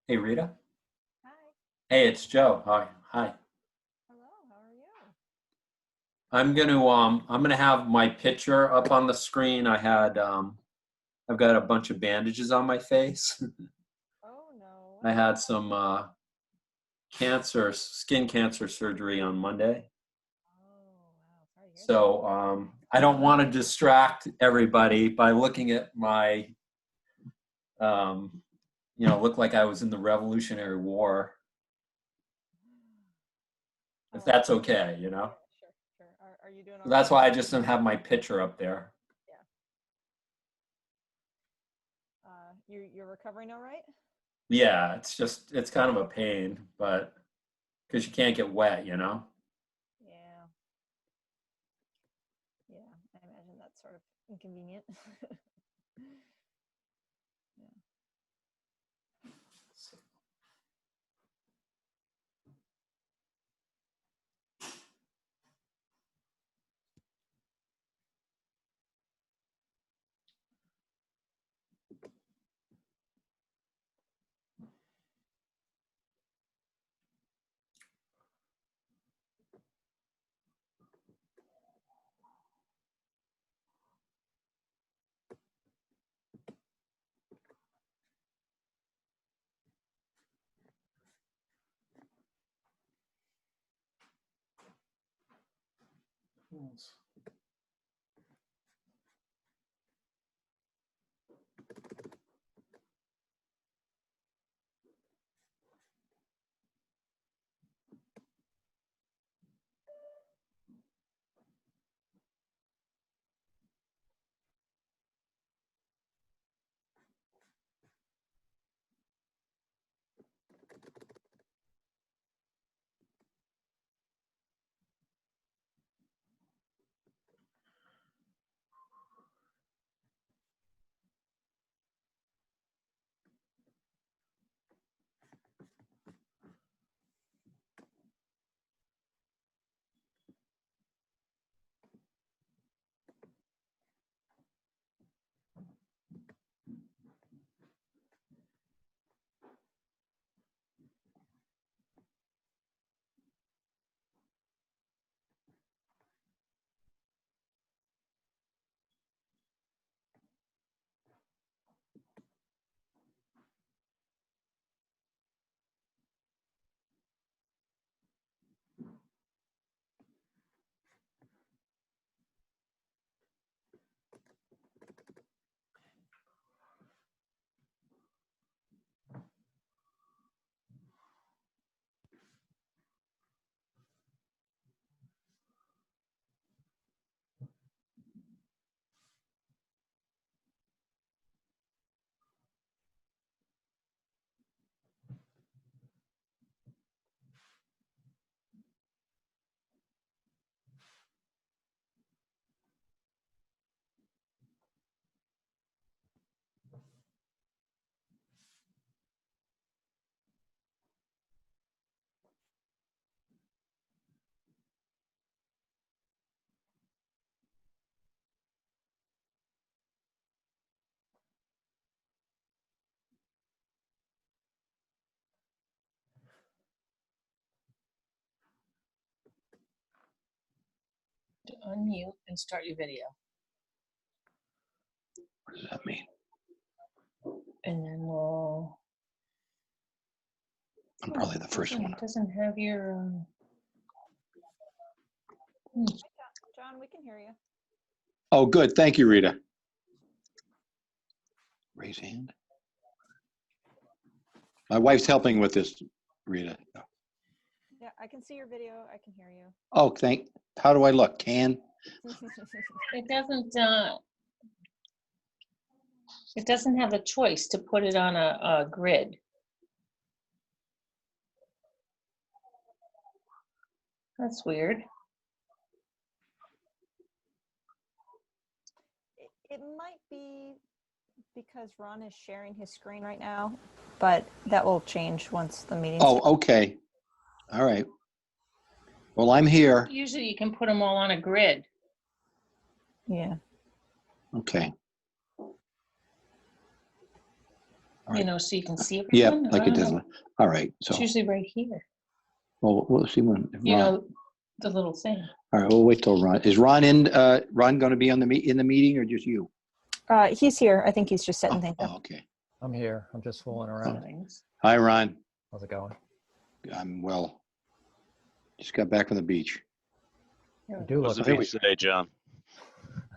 Hey Rita. Hi. Hey, it's Joe. Hi. Hi. Hello, how are you? I'm gonna have my picture up on the screen. I've got a bunch of bandages on my face. Oh no, what I had happened? some skin cancer surgery on Monday. Oh, wow, sorry to hear that. So I don't want to distract everybody by looking at my um, look like I was in the Revolutionary War, if Um, that's okay. yeah, sure, sure. Are you doing So all that's right? why I just didn't have my picture up there. Yeah. You're recovering all right? Yeah, it's kind of a pain, but because you can't get wet. Yeah, yeah. I imagine that's sort of inconvenient. Yeah. Unmute and start your video. What does that mean? And then we'll. I'm probably the first one. It doesn't have your. Hi, John, we can hear you. Oh, good. Thank you, Rita. Raise hand. My wife's helping with this, Rita. Yeah, I can see your video. I can hear you. Oh, how do I look? Tan? It doesn't. It doesn't have a choice to put it on a grid. That's weird. It might be because Ron is sharing his screen right now, but that will change once the meeting starts. Oh, okay. All right. Well, I'm here. Usually you can put them all on a grid. Yeah. Okay. All you right. know, so you can see Yeah, everyone? like I it don't does. know. All right, so, It's usually right here, well, we'll see when. you Ron- know, the little thing. All right, we'll wait till Ron, is Ron Ron going to be on in the meeting or just you? He's here. I think he's just setting things up. Oh, okay. I'm here. I'm just fooling around. Things. Hi, Ron. How's it going? I'm well. Just got back from the beach. You do How's look the like beach today, John?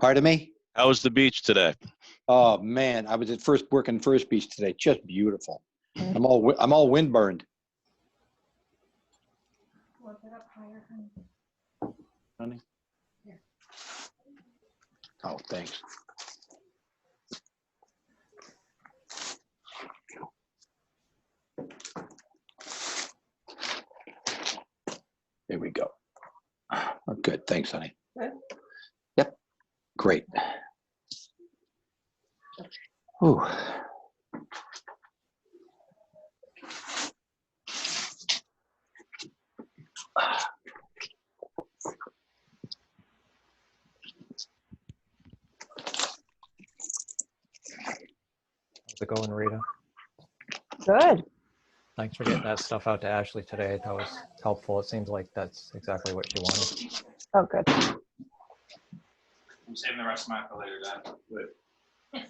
Pardon me? How was the beach today? Oh, man, I was at working First Beach today. Just beautiful. I'm all windburned. Honey? Oh, thanks. There we go. Oh, good. Thanks, honey. Good. Yep. Great. Ooh. how's it going, Rita? Good. Thanks for getting that stuff out to Ashley today. That was helpful. It seems like that's exactly what she wanted. Oh, good. I'm saving the rest of mine for later, Dan.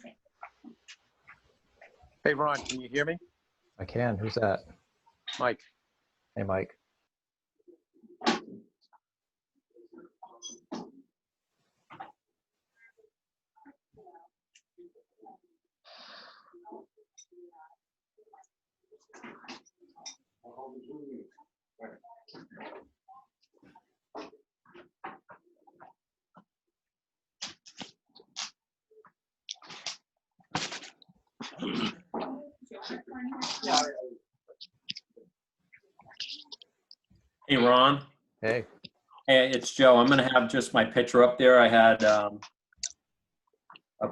Hey, Ron, can you hear me? I can. Who's that? Mike. Hey, Mike. Hey, Ron. Hey. Hey, it's Joe. I'm gonna have just my picture up there. I had a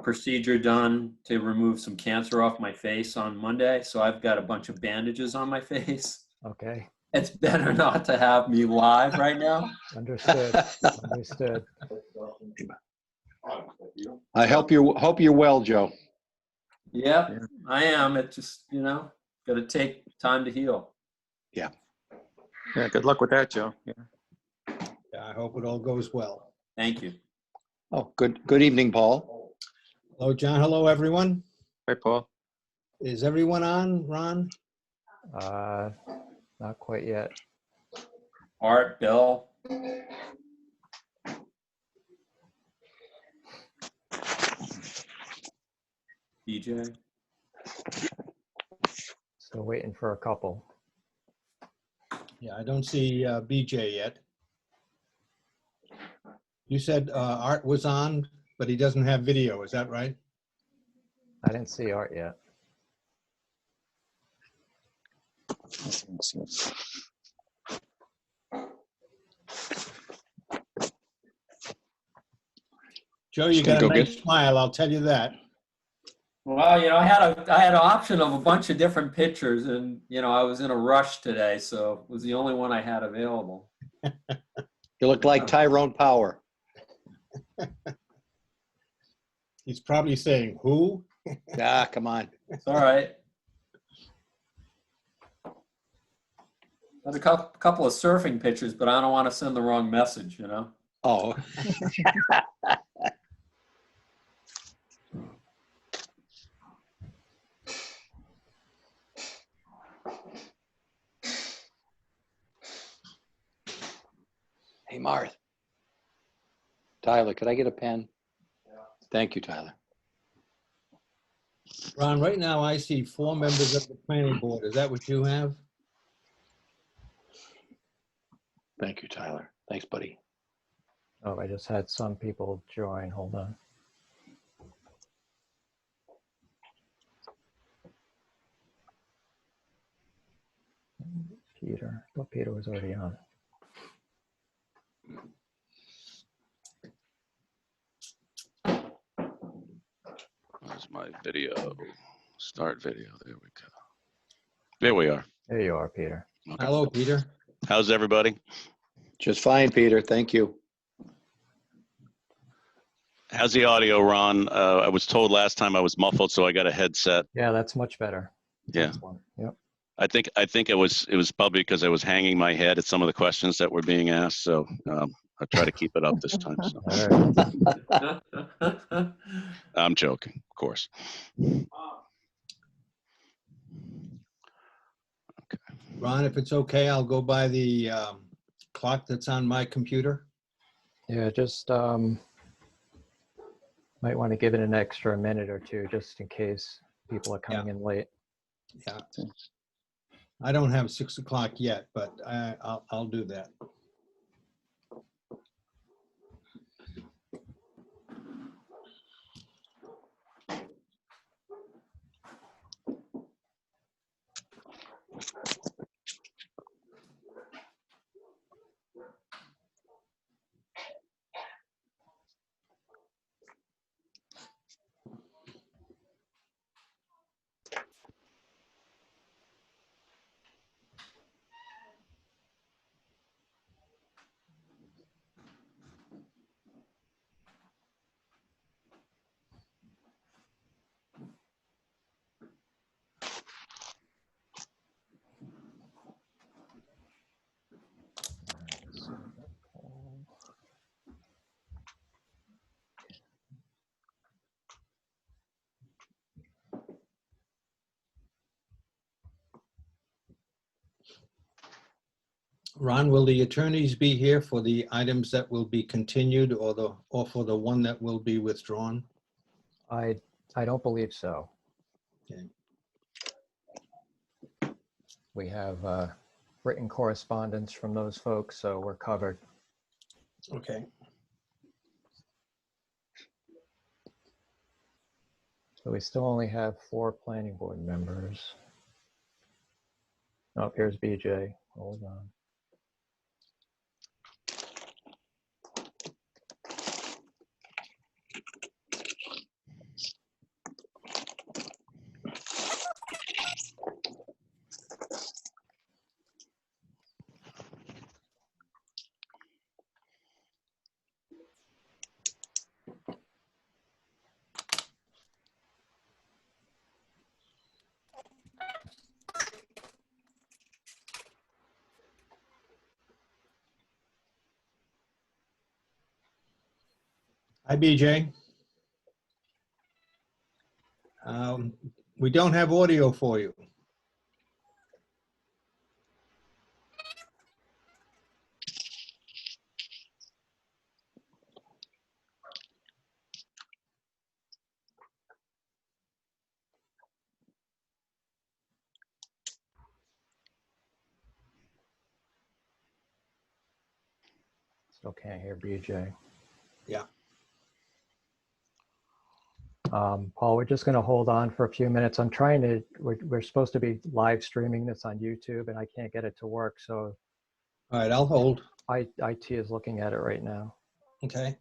procedure done to remove some cancer off my face on Monday, so I've got a bunch of bandages on my face. Okay. It's better not to have me live right now. Understood. Understood. I hope you're well, Joe. Yep, I am. It just, got to take time to heal. Yeah, good luck with that, Joe. Yeah. Yeah, I hope it all goes well. Thank you. Oh, good evening, Paul. Hello, John. Hello, everyone. Hi, Paul. Is everyone on, Ron? Not quite yet. Art, Bill. DJ. Still waiting for a couple. Yeah, I don't see BJ yet. You said Art was on, but he doesn't have video. Is that right? I didn't see Art yet. Joe, you Just got a gonna go nice smile, I'll tell you that. Well, I had an option of a bunch of different pictures, and I was in a rush today, so it was the only one I had available. You look like Tyrone Power. He's probably saying, who? Ah, come on. It's all right. Got a couple of surfing pictures, but I don't want to send the wrong message, Oh. Hey, Marth. Tyler, could I get a pen? Thank you, Tyler. Ron, right now I see 4 members of the planning board. Is that what you have? Thank you, Tyler. Thanks, buddy. Oh, I just had some people join. Hold on. Peter. I thought Peter was already on. Where's my video? Start video. There we go. There we are. There you are, Peter. Okay. Hello, Peter. How's everybody? Just fine, Peter. Thank you. How's the audio, Ron? I was told last time I was muffled, so I got a headset. Yeah, that's much better. Yeah. Excellent. Yep. I think it was probably because I was hanging my head at some of the questions that were being asked. So I'll try to keep it up this time. So All right. I'm joking, of course. Ron, if it's okay, I'll go by the clock that's on my computer. Yeah, just might want to give it an extra minute or two just in case people are coming in late. Yeah. I don't have 6 o'clock yet, but I'll do that. Ron, will the attorneys be here for the items that will be continued or for the one that will be withdrawn? I don't believe so. Okay. We have written correspondence from those folks, so we're covered. Okay. So we still only have 4 planning board members. Oh, here's BJ. Hold on. Hi, BJ. We don't have audio for you. Still can't hear BJ. Yeah. Paul, we're just going to hold on for a few minutes. I'm trying to, we're supposed to be live streaming this on YouTube and I can't get it to work. So All right, I'll hold. IT is looking at it right now. Okay.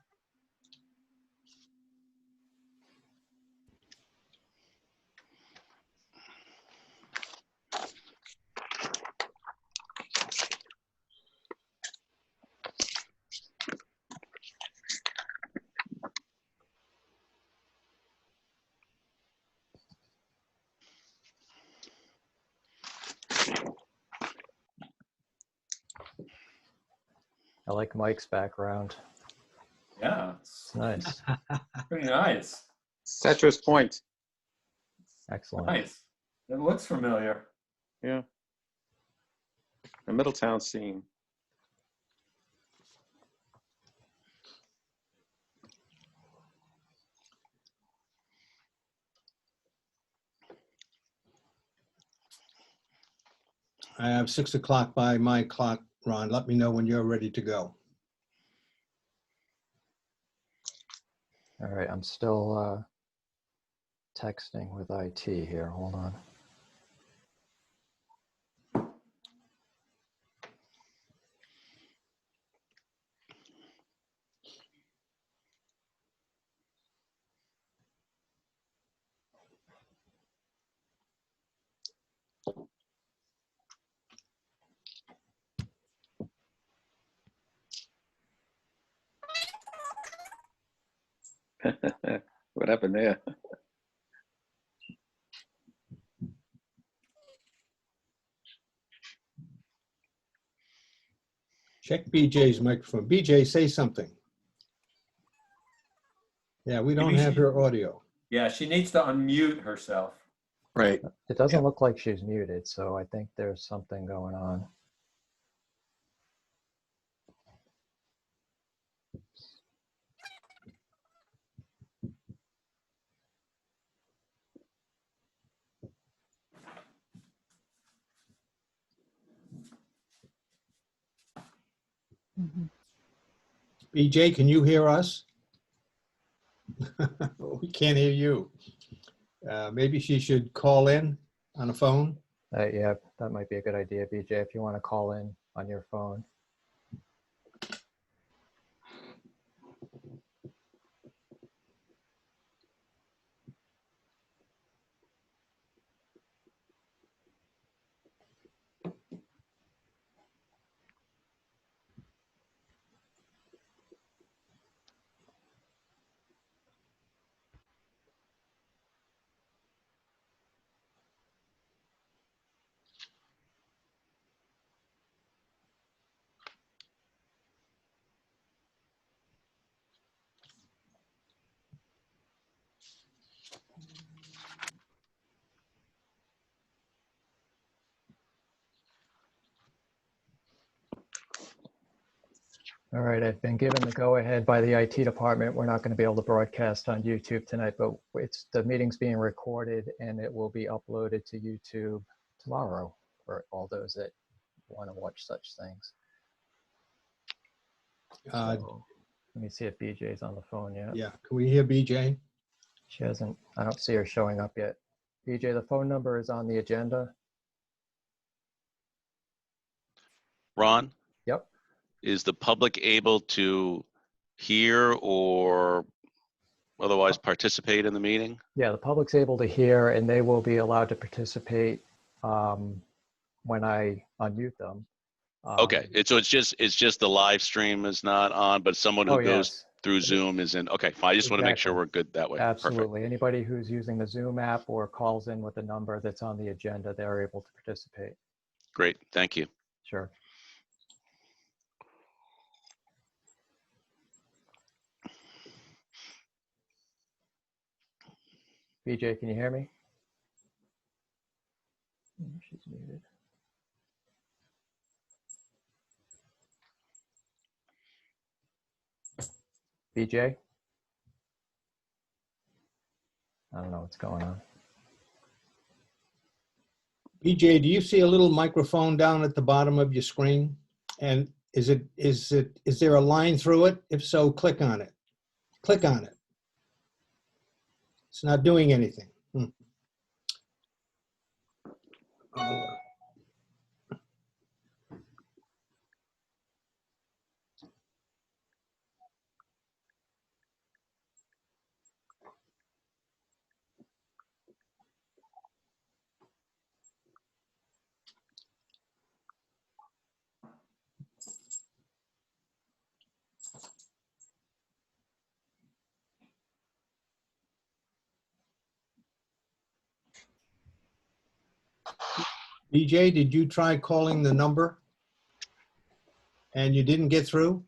I like Mike's background. Yeah, It's nice. pretty nice. Citrus Point. Excellent. Nice. It looks familiar. Yeah. The Middletown scene. I have 6 o'clock by my clock, Ron. Let me know when you're ready to go. All right, I'm still texting with IT here. Hold on. What happened there? Check BJ's microphone. BJ, say something. Yeah, we don't Maybe have she- her audio. Yeah, she needs to unmute herself. Right. It doesn't look like she's muted, so I think there's something going on. BJ, can you hear us? We can't hear you. Maybe she should call in on a phone. Yeah, that might be a good idea, BJ, if you want to call in on your phone. All right, I've been given the go-ahead by the IT department. We're not going to be able to broadcast on YouTube tonight, but the meeting's being recorded and it will be uploaded to YouTube tomorrow for all those that want to watch such things. So, let me see if BJ's on the phone yet. Yeah, can we hear BJ? She hasn't, I don't see her showing up yet. BJ, the phone number is on the agenda. Ron, Yep. is the public able to hear or otherwise participate in the meeting? Yeah, the public's able to hear and they will be allowed to participate when I unmute them. Okay, so it's just the live stream is not on, but someone who Oh, goes yes, through Zoom is in. Okay, fine. I just want to make sure Exactly. we're good that way. Perfect. absolutely. Anybody who's using the Zoom app or calls in with a number that's on the agenda, they're able to participate. Great. Thank you. Sure. BJ, can you hear me? She's muted. BJ? I don't know what's going on. BJ, do you see a little microphone down at the bottom of your screen? And is there a line through it? If so, click on it. Click on it. It's not doing anything. Oh. BJ, did you try calling the number and you didn't get through?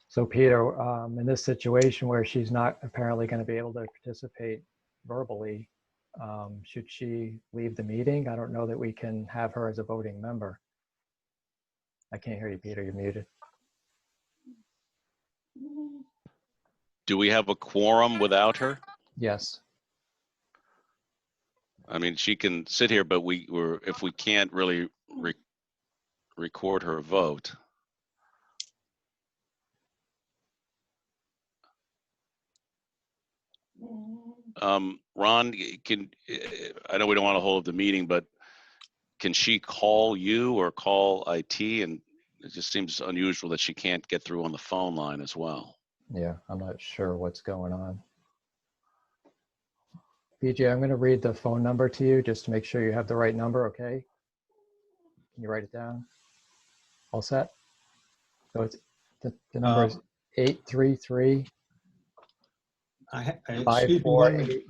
So Peter, in this situation where she's not apparently going to be able to participate verbally, should she leave the meeting? I don't know that we can have her as a voting member. I can't hear you, Peter. You're muted. Do we have a quorum without her? Yes. I mean, she can sit here, but if we can't really record her vote. Ron, I know we don't want to hold the meeting, but can she call you or call IT? And it just seems unusual that she can't get through on the phone line as well. Yeah, I'm not sure what's going on. BJ, I'm going to read the phone number to you just to make sure you have the right number, okay? Can you write it down? All set? So it's the number is 833. Excuse me, 548.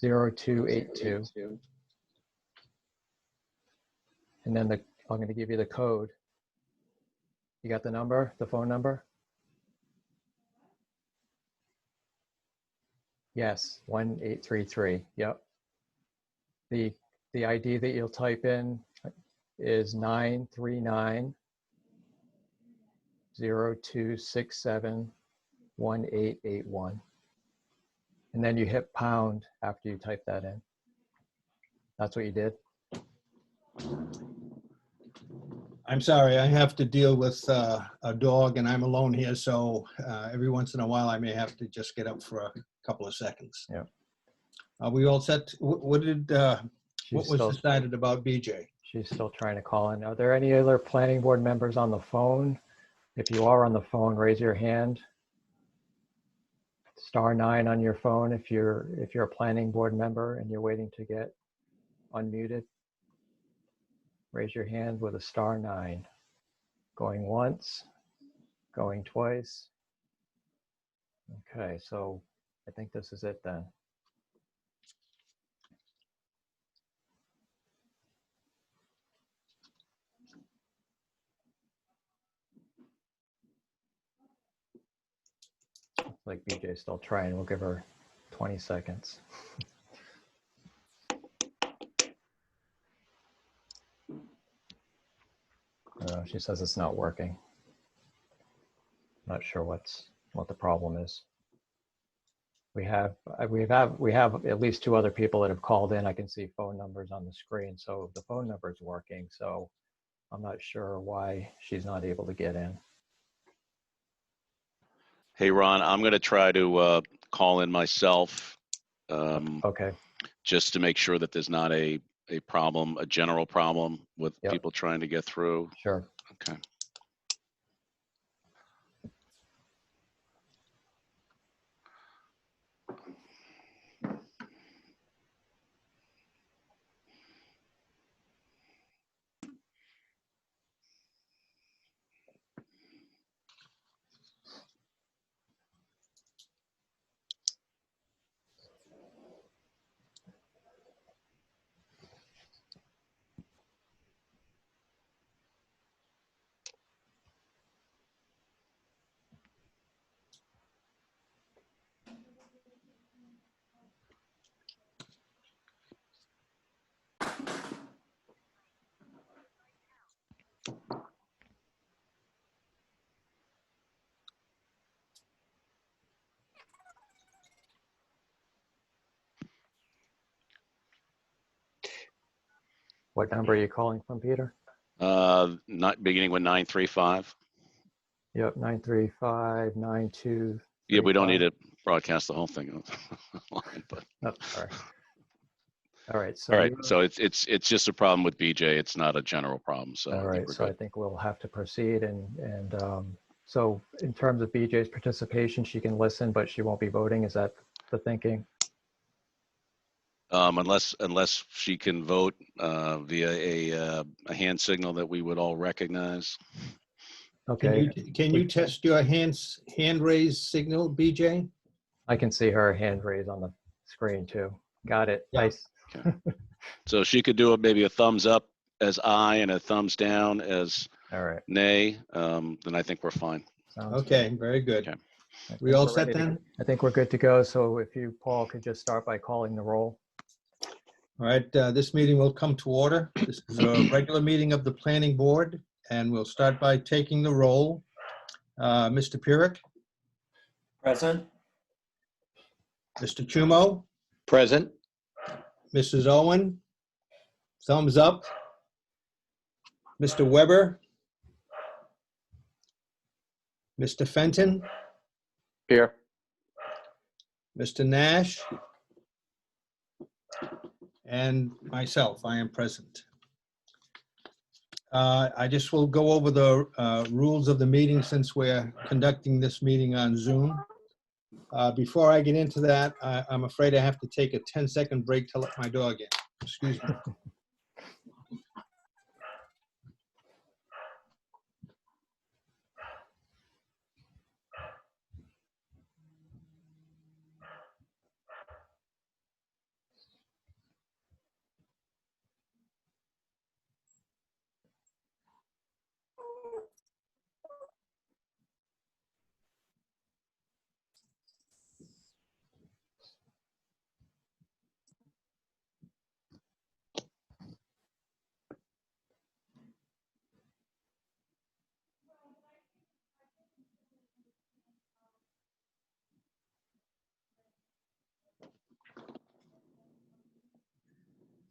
0282. And then I'm going to give you the code. You got the number, the phone number? Yes, 1833. Yep. The ID that you'll type in is 939 0267 1881. And then you hit pound after you type that in. That's what you did? I'm sorry, I have to deal with a dog and I'm alone here, so every once in a while I may have to just get up for a couple of seconds. Yeah. Are we all set? What was still- decided about BJ? She's still trying to call in. Are there any other planning board members on the phone? If you are on the phone, raise your hand. *9 on your phone if you're a planning board member and you're waiting to get unmuted. Raise your hand with a *9. Going once, going twice. Okay, so I think this is it then. Looks like BJ's still trying. We'll give her 20 seconds. She says it's not working. Not sure what the problem is. We have at least 2 other people that have called in. I can see phone numbers on the screen, so the phone number is working. So I'm not sure why she's not able to get in. Hey, Ron, I'm going to try to call in myself Okay. just to make sure that there's not a problem, a general problem with Yep. people trying to get through. Sure. Okay. What number are you calling from, Peter? Not beginning with 935. Yep, 93592. Yeah, we don't need to broadcast the whole thing. But Oh, sorry. All right. So all right, so it's just a problem with BJ. It's not a general problem. So all I think right. we're So I good. think we'll have to proceed. So in terms of BJ's participation, she can listen, but she won't be voting. Is that the thinking? Unless she can vote via a hand signal that we would all recognize. Okay. Can you test your hand raise signal, BJ? I can see her hand raised on the screen too. Got it. Yeah. Nice. So she could do maybe a thumbs up as aye and a thumbs down as All right. nay. Then I think we're fine. Sounds Okay, very good. Okay. good. I We think all we're set ready to- then? I think we're good to go. So if you, Paul, could just start by calling the roll. All right, this meeting will come to order. This is a regular meeting of the planning board, and we'll start by taking the roll. Mr. Burek, Present? Mr. Chumo, Present. Mrs. Owen, thumbs up. Mr. Weber, Mr. Fenton, Here. Mr. Nash, and myself, I am present. I just will go over the rules of the meeting since we're conducting this meeting on Zoom. Before I get into that, I'm afraid I have to take a 10-second break to let my dog in. Excuse me.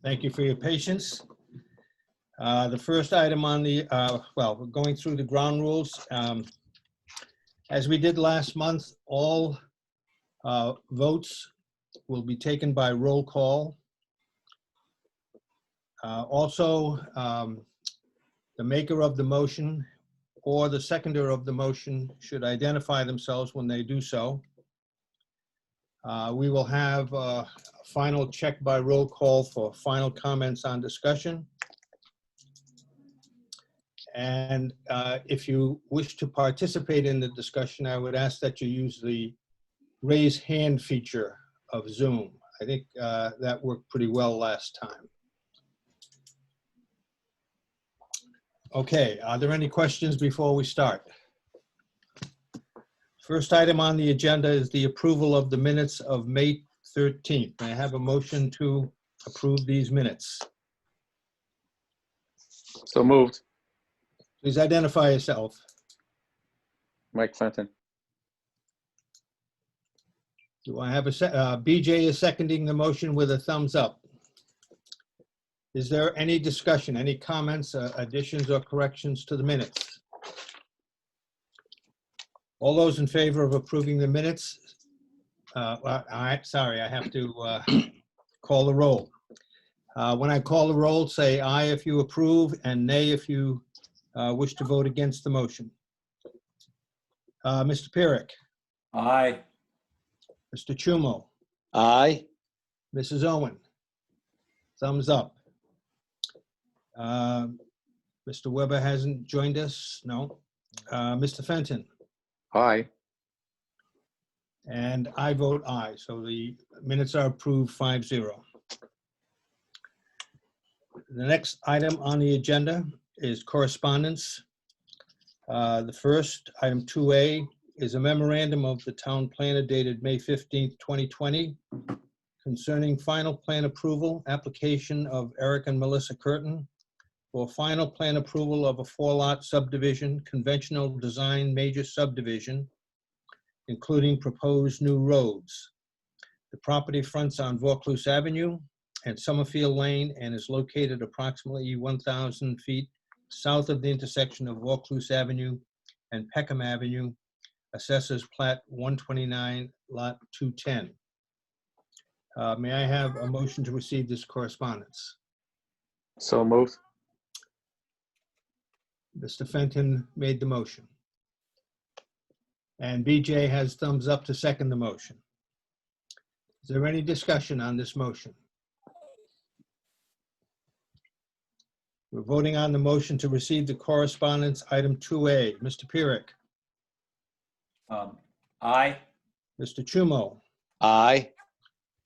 Thank you for your patience. The first item on the, well, we're going through the ground rules. As we did last month, all votes will be taken by roll call. Also, the maker of the motion or the seconder of the motion should identify themselves when they do so. We will have a final check by roll call for final comments on discussion. And if you wish to participate in the discussion, I would ask that you use the raise hand feature of Zoom. I think that worked pretty well last time. Okay, are there any questions before we start? First item on the agenda is the approval of the minutes of May 13th. May I have a motion to approve these minutes? So moved. Please identify yourself. Mike Fenton. Do I have a, BJ is seconding the motion with a thumbs up. Is there any discussion, any comments, additions or corrections to the minutes? All those in favor of approving the minutes? Sorry, I have to call the roll. When I call the roll, say aye if you approve and nay if you wish to vote against the motion. Mr. Pyrick, Aye. Mr. Chumo, Aye. Mrs. Owen, thumbs up. Mr. Weber hasn't joined us, no. Mr. Fenton, Aye. and I vote aye, so the minutes are approved 5-0. The next item on the agenda is correspondence. The first, item 2A, is a memorandum of the town planner dated May 15th, 2020, concerning final plan approval, application of Eric and Melissa Curtin for final plan approval of a 4-lot subdivision, conventional design major subdivision, including proposed new roads. The property fronts on Vaucluse Avenue and Summerfield Lane and is located approximately 1,000 feet south of the intersection of Vaucluse Avenue and Peckham Avenue, Assessors Plat 129, Lot 210. May I have a motion to receive this correspondence? So moved. Mr. Fenton made the motion. And BJ has thumbs up to second the motion. Is there any discussion on this motion? We're voting on the motion to receive the correspondence, item 2A. Mr. Pyrick, Aye. Mr. Chumo, Aye.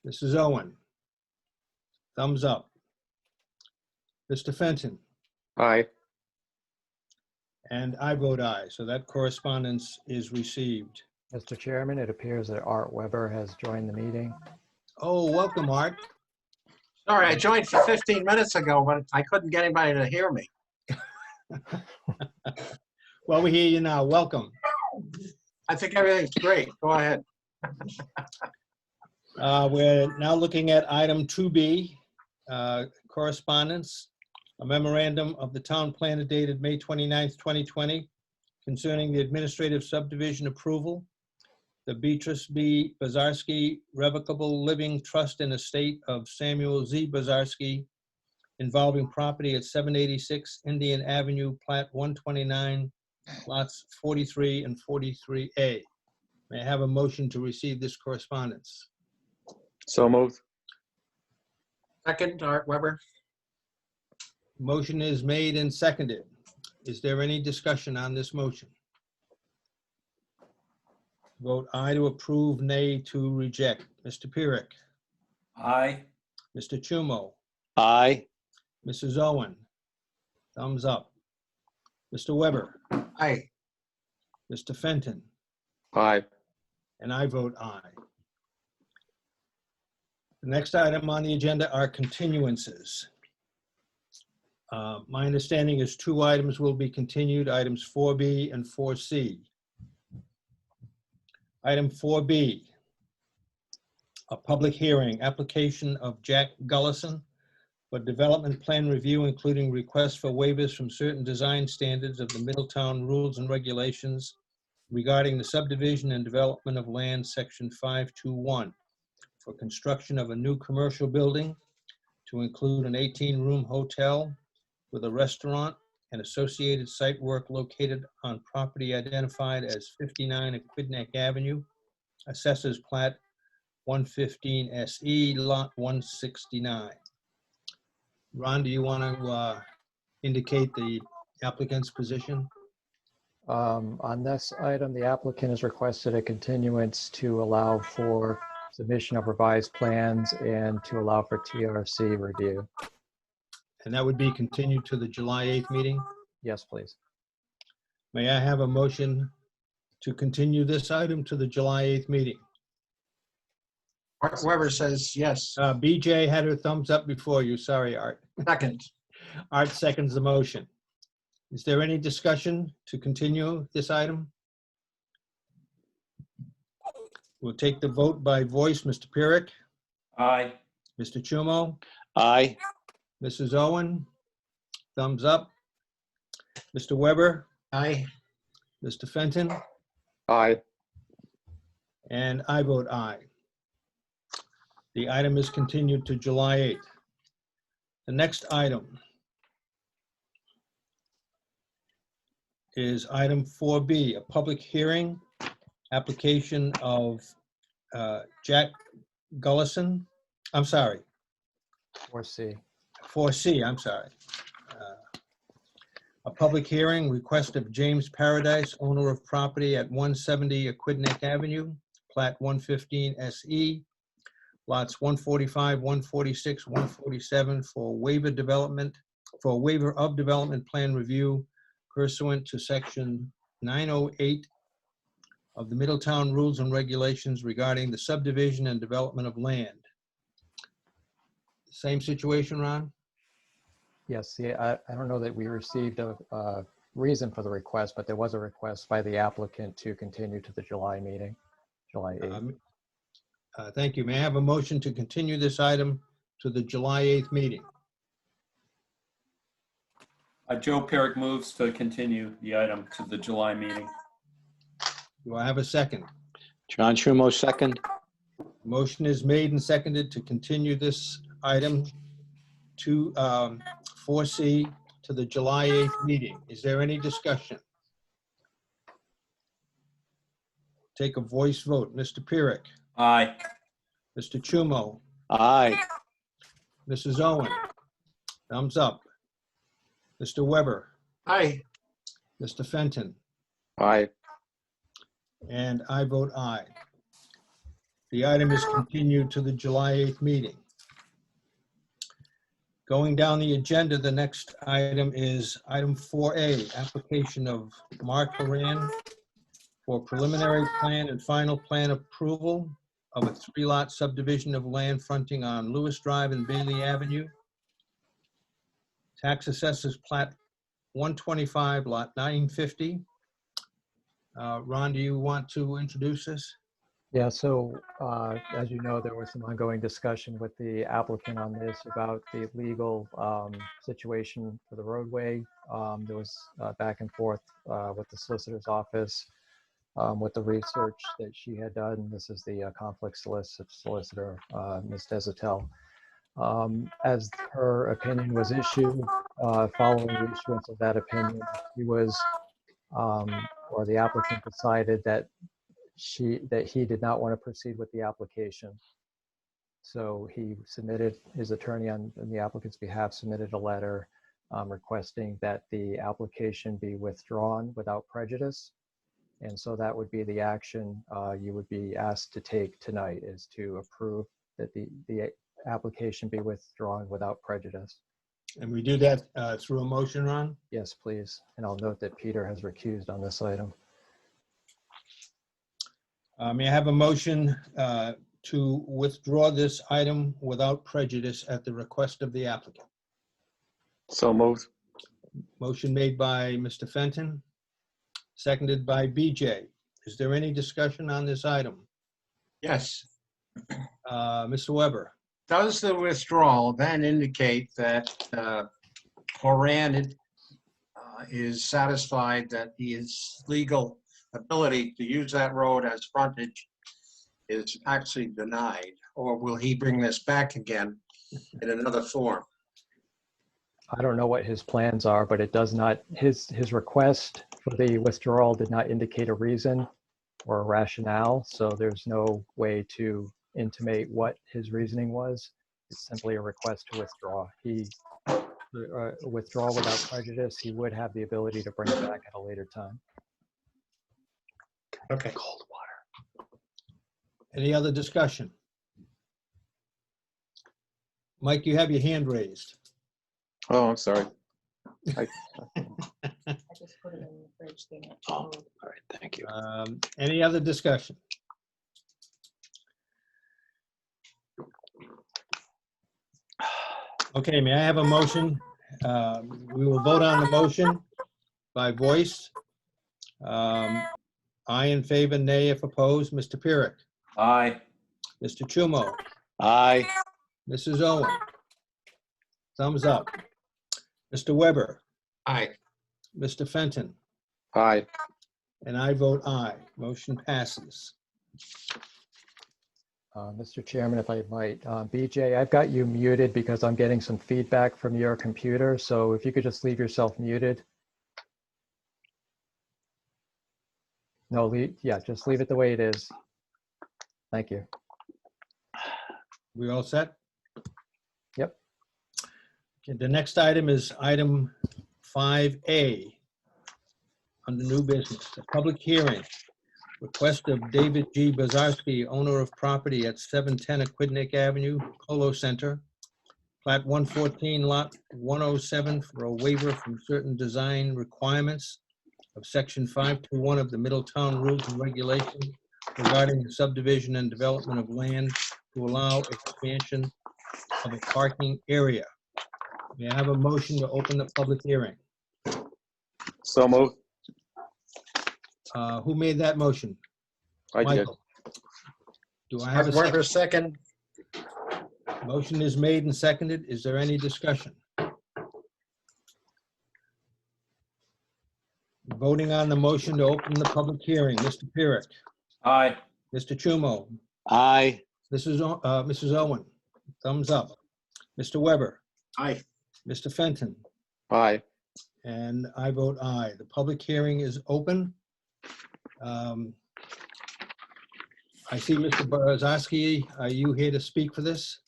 Mrs. Owen, thumbs up. Mr. Fenton, Aye. and I vote aye, so that correspondence is received. Mr. Chairman, it appears that Art Weber has joined the meeting. Oh, welcome, Art. Sorry, I joined for 15 minutes ago, but I couldn't get anybody to hear me. Well, we hear you now. Welcome. I think everything's great. Go ahead. We're now looking at item 2B, correspondence, a memorandum of the town planner dated May 29th, 2020, concerning the administrative subdivision approval, the Beatrice B. Bazarski Revocable Living Trust and Estate of Samuel Z. Bazarski, involving property at 786 Indian Avenue, Plat 129, lots 43 and 43A. May I have a motion to receive this correspondence? So moved. Second, Art Weber. Motion is made and seconded. Is there any discussion on this motion? Vote aye to approve, nay to reject. Mr. Pyrick, Aye. Mr. Chumo, Aye. Mrs. Owen, thumbs up. Mr. Weber, Aye. Mr. Fenton, Aye. and I vote aye. The next item on the agenda are continuances. My understanding is 2 items will be continued, items 4B and 4C. Item 4B, a public hearing, application of Jack Gullison, for development plan review, including requests for waivers from certain design standards of the Middletown Rules and Regulations regarding the subdivision and development of land, Section 521, for construction of a new commercial building to include an 18-room hotel with a restaurant and associated site work located on property identified as 59 Aquidneck Avenue, Assessors Plat 115 SE, Lot 169. Ron, do you want to indicate the applicant's position? On this item, the applicant has requested a continuance to allow for submission of revised plans and to allow for TRC review. And that would be continued to the July 8th meeting? Yes, please. May I have a motion to continue this item to the July 8th meeting? Art Weber says yes. BJ had her thumbs up before you. Sorry, Art. Second. Art seconds the motion. Is there any discussion to continue this item? We'll take the vote by voice. Mr. Pyrick, Aye. Mr. Chumo, Aye. Mrs. Owen, thumbs up. Mr. Weber, Aye. Mr. Fenton, Aye. and I vote aye. The item is continued to July 8th. The next item is item 4B, a public hearing, application of Jack Gullison. I'm sorry, 4C. 4C, I'm sorry. A public hearing, request of James Paradise, owner of property at 170 Aquidneck Avenue, Plat 115 SE, lots 145, 146, 147 for waiver of development plan review pursuant to section 908 of the Middletown Rules and Regulations regarding the subdivision and development of land. Same situation, Ron? Yes, yeah, I don't know that we received a reason for the request, but there was a request by the applicant to continue to the July meeting, July 8th. Thank you. May I have a motion to continue this item to the July 8th meeting? Joe Perrick moves to continue the item to the July meeting. Do I have a second? John Schumo, second. Motion is made and seconded to continue this item to 4C to the July 8th meeting. Is there any discussion? Take a voice vote. Mr. Pyrick, Aye. Mr. Chumo, Aye. Mrs. Owen, thumbs up. Mr. Weber, Aye. Mr. Fenton, Aye. and I vote aye. The item is continued to the July 8th meeting. Going down the agenda, the next item is item 4A, application of Mark Haran for preliminary plan and final plan approval of a 3-lot subdivision of land fronting on Lewis Drive and Bailey Avenue. Tax assessors plat 125, lot 950. Ron, do you want to introduce this? Yeah, so as you know, there was some ongoing discussion with the applicant on this about the legal situation for the roadway. There was back and forth with the solicitor's office with the research that she had done. This is the conflict solicitor, Ms. Desautels. As her opinion was issued, following the issuance of that opinion, he was, or the applicant decided that he did not want to proceed with the application. So he submitted, his attorney on the applicant's behalf submitted a letter requesting that the application be withdrawn without prejudice. And so that would be the action you would be asked to take tonight, is to approve that the application be withdrawn without prejudice. And we do that through a motion, Ron? Yes, please. And I'll note that Peter has recused on this item. May I have a motion to withdraw this item without prejudice at the request of the applicant? So moved. Motion made by Mr. Fenton, seconded by BJ. Is there any discussion on this item? Yes. Mr. Weber, does the withdrawal then indicate that Horan is satisfied that his legal ability to use that road as frontage is actually denied? Or will he bring this back again in another form? I don't know what his plans are, but it does not, his request for the withdrawal did not indicate a reason or a rationale, so there's no way to intimate what his reasoning was. It's simply a request to withdraw. Withdrawal without prejudice, he would have the ability to bring it back at a later time. Okay. Cold water. Any other discussion? Mike, you have your hand raised. Oh, I'm sorry. I just put it in the fridge thing. Oh, all right, thank you. Any other discussion? Okay, may I have a motion? We will vote on the motion by voice. Aye in favor, nay if opposed. Mr. Pyrick, Aye. Mr. Chumo, Aye. Mrs. Owen. Thumbs up. Mr. Weber, Aye. Mr. Fenton, Aye. and I vote aye. Motion passes. Mr. Chairman, if I might, BJ, I've got you muted because I'm getting some feedback from your computer. So if you could just leave yourself muted. No, yeah, just leave it the way it is. Thank you. We all set? Yep. Okay, the next item is item 5A under new business, a public hearing. Request of David G. Bazarski, owner of property at 710 Aquidneck Avenue, Polo Center, Plat 114, Lot 107, for a waiver from certain design requirements of Section 521 of the Middletown Rules and Regulations regarding the subdivision and development of land to allow expansion of a parking area. May I have a motion to open the public hearing? So moved. Who made that motion? I did. Michael. Do I have a Mark second? Weber, second. Motion is made and seconded. Is there any discussion? Voting on the motion to open the public hearing. Mr. Pyrick, Aye. Mr. Chumo, Aye. Mrs. Owen, thumbs up. Mr. Weber, Aye. Mr. Fenton, Aye. and I vote aye. The public hearing is open. I see Mr. Bazarski. Are you here to speak for this?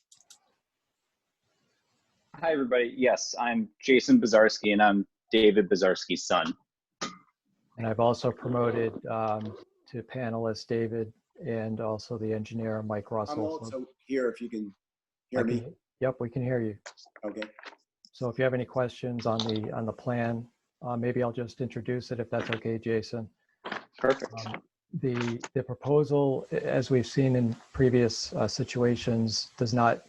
Hi, everybody. Yes, I'm Jason Bazarski, and I'm David Bazarski's son. And I've also promoted to panelist David and also the engineer Mike Russell. I'm also here if you can hear me. Yep, we can hear you. Okay. So if you have any questions on the plan, maybe I'll just introduce it if that's okay, Jason. Perfect. The proposal, as we've seen in previous situations, does not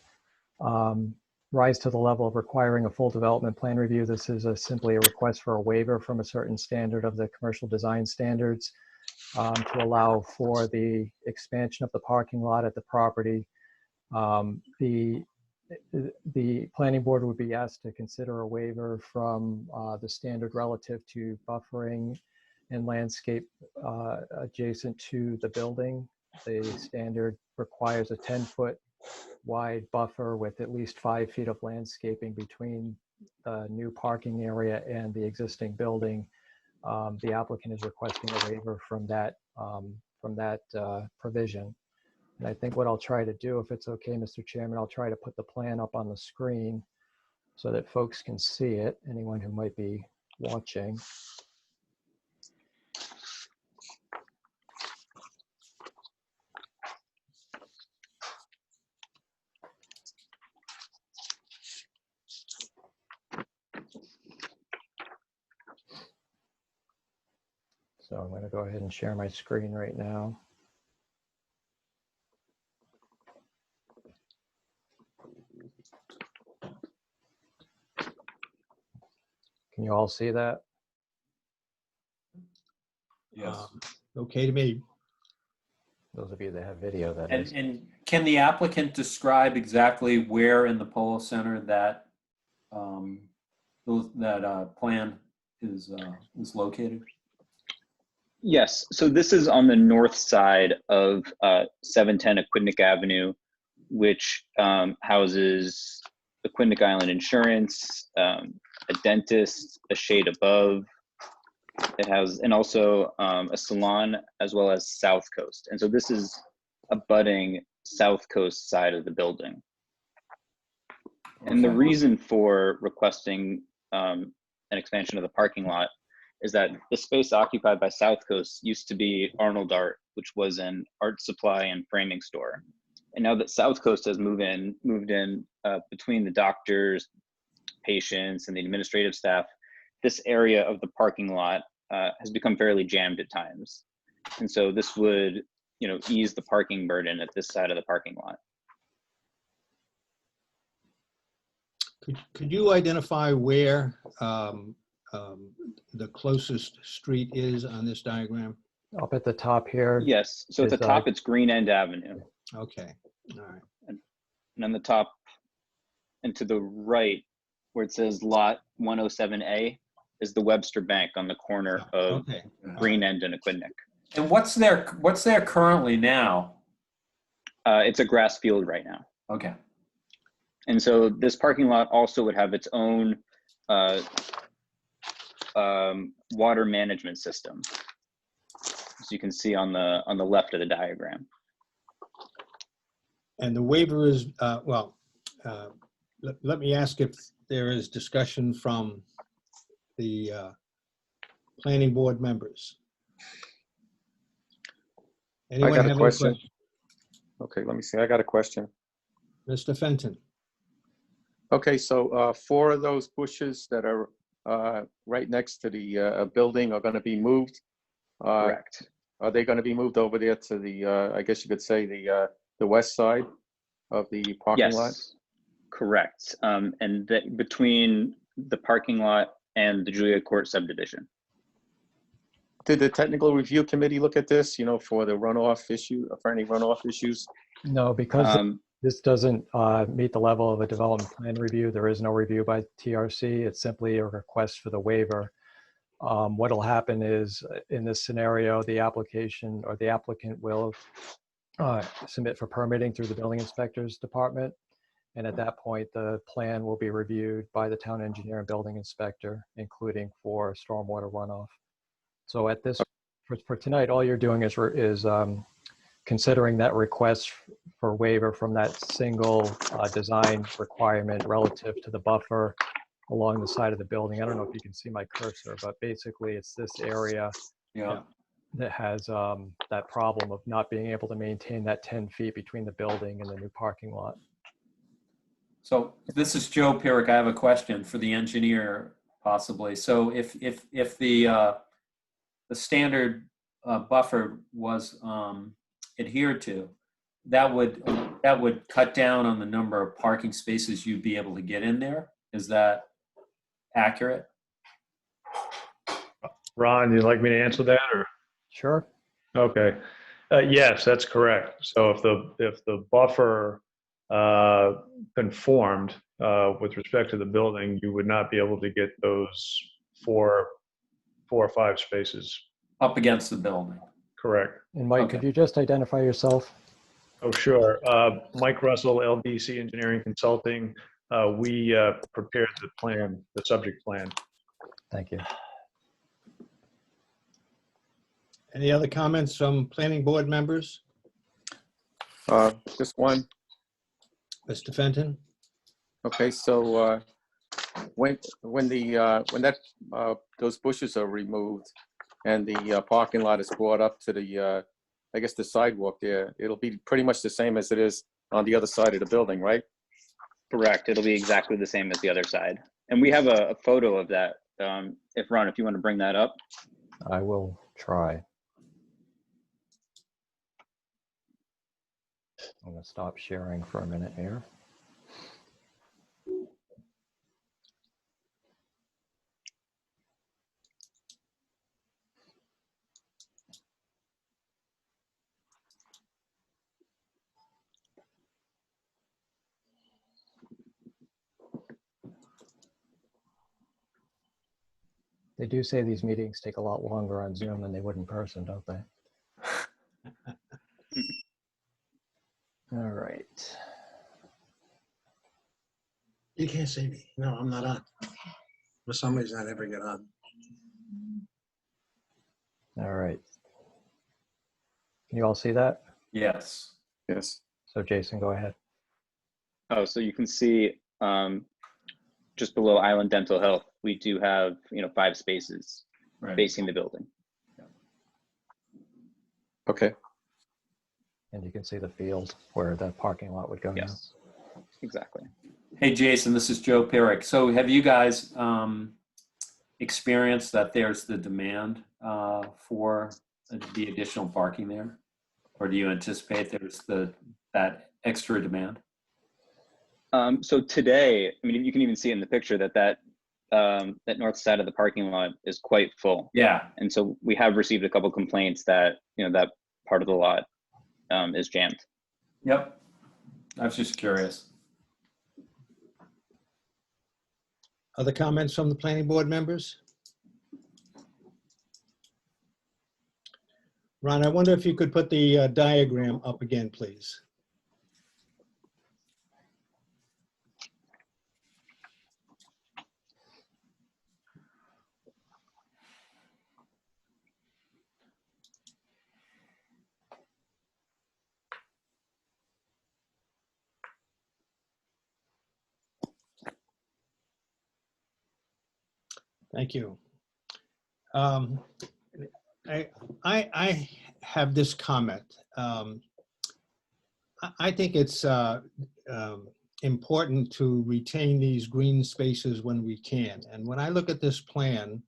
rise to the level of requiring a full development plan review. This is simply a request for a waiver from a certain standard of the commercial design standards to allow for the expansion of the parking lot at the property. The planning board would be asked to consider a waiver from the standard relative to buffering and landscape adjacent to the building. The standard requires a 10-foot wide buffer with at least 5 feet of landscaping between the new parking area and the existing building. The applicant is requesting a waiver from that provision. And I think what I'll try to do, if it's okay, Mr. Chairman, I'll try to put the plan up on the screen so that folks can see it, anyone who might be watching. So I'm going to go ahead and share my screen right now. Can you all see that? Yes. Okay to me. Those of you that have video, that And, is. and can the applicant describe exactly where in the Polo Center that plan is located? Yes, so this is on the north side of 710 Aquidneck Avenue, which houses Aquidneck Island Insurance, a dentist, a shade above. It has, and also a salon, as well as South Coast. And so this is abutting South Coast side of the building. And the Okay. reason for requesting an expansion of the parking lot is that the space occupied by South Coast used to be Arnold Art, which was an art supply and framing store. And now that South Coast has moved in between the doctors, patients, and the administrative staff, this area of the parking lot has become fairly jammed at times. And so this would, ease the parking burden at this side of the parking lot. Could you identify where the closest street is on this diagram? Up at the top here. Yes, so at the Is, top, it's Green End Avenue. Okay, all right. And on the top and to the right, where it says Lot 107A, is the Webster Bank on the corner of Okay. Green End and Aquidneck. And what's there currently now? It's a grass field right now. Okay. And so this parking lot also would have its own water management system, as you can see on the left of the diagram. And the waiver is, let me ask if there is discussion from the planning board members. I Anyone got have a any question. questions? Okay, let me see. I got a question. Mr. Fenton? Okay, so 4 of those bushes that are right next to the building are going to be moved. Correct. Are they going to be moved over there to the, I guess you could say the west side of the parking lot? Yes, correct. And that between the parking lot and the Julia Court subdivision. Did the technical review committee look at this, for the runoff issue, for any runoff issues? No, because this doesn't meet the level of a development plan review. There is no review by TRC. It's simply a request for the waiver. What'll happen is, in this scenario, the application or the applicant will submit for permitting through the building inspector's department. And at that point, the plan will be reviewed by the town engineer and building inspector, including for stormwater runoff. So at this, for tonight, all you're doing is considering that request for waiver from that single design requirement relative to the buffer along the side of the building. I don't know if you can see my cursor, but basically it's this area that has that problem of not being able to maintain that 10 feet between the building and the new parking lot. So this is Joe Pierrick. I have a question for the engineer, possibly. So if the standard buffer was adhered to, that would cut down on the number of parking spaces you'd be able to get in there. Is that accurate? Ron, you'd like me to answer that, or? Sure. Okay. Yes, that's correct. So if the buffer conformed with respect to the building, you would not be able to get those four or five spaces up against the building. Correct. And Mike, could you just identify yourself? Oh, sure. Mike Russell, LDC Engineering Consulting. We prepared the plan, the subject plan. Thank you. Any other comments from planning board members? Just one. Mr. Fenton? Okay, so when those bushes are removed and the parking lot is brought up to the, I guess the sidewalk there, it'll be pretty much the same as it is on the other side of the building, right? Correct. It'll be exactly the same as the other side. And we have a photo of that. If Ron, if you want to bring that up. I will try. I'm going to stop sharing for a minute here. They do say these meetings take a lot longer on Zoom than they would in person, don't they? All right. You can't see me. No, I'm not on. For some reason, I never get on. All right. Can you all see that? Yes. Yes. So Jason, go ahead. Oh, so you can see just below Island Dental Health, we do have 5 spaces Right. facing the building. Okay. And you can see the field where that parking lot would go now. Yes, exactly. Hey, Jason, this is Joe Pyrrhic. So have you guys experienced that there's the demand for the additional parking there? Or do you anticipate there's that extra demand? So today, I mean, you can even see in the picture that north side of the parking lot is quite full. Yeah. And so we have received a couple complaints that, that part of the lot is jammed. Yep. I was just curious. Other comments from the planning board members? Ron, I wonder if you could put the diagram up again, please. Thank you. I have this comment. I think it's important to retain these green spaces when we can. And when I look at this plan,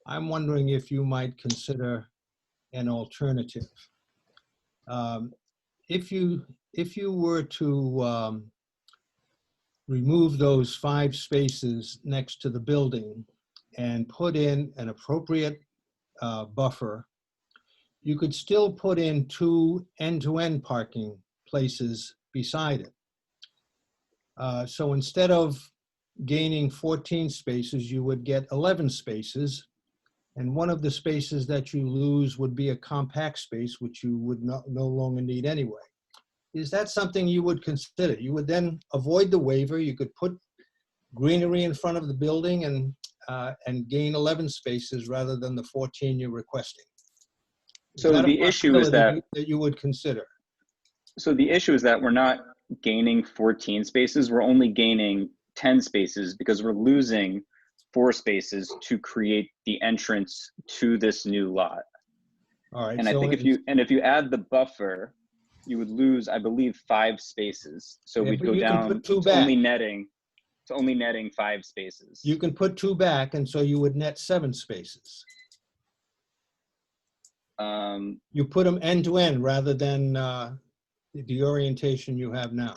I'm wondering if you might consider an alternative. If you were to remove those 5 spaces next to the building and put in an appropriate buffer, you could still put in 2 end-to-end parking places beside it. So instead of gaining 14 spaces, you would get 11 spaces. And one of the spaces that you lose would be a compact space, which you would no longer need anyway. Is that something you would consider? You would then avoid the waiver. You could put greenery in front of the building and gain 11 spaces rather than the 14 you're requesting. So the issue is that you would consider. So the issue is that we're not gaining 14 spaces. We're only gaining 10 spaces because we're losing 4 spaces to create the entrance to this new lot. All right. And I think if you add the buffer, you would lose, I believe, 5 spaces. So we'd go down to only netting 5 spaces. You can put 2 back, and so you would net 7 spaces. You put them end to end rather than the orientation you have now.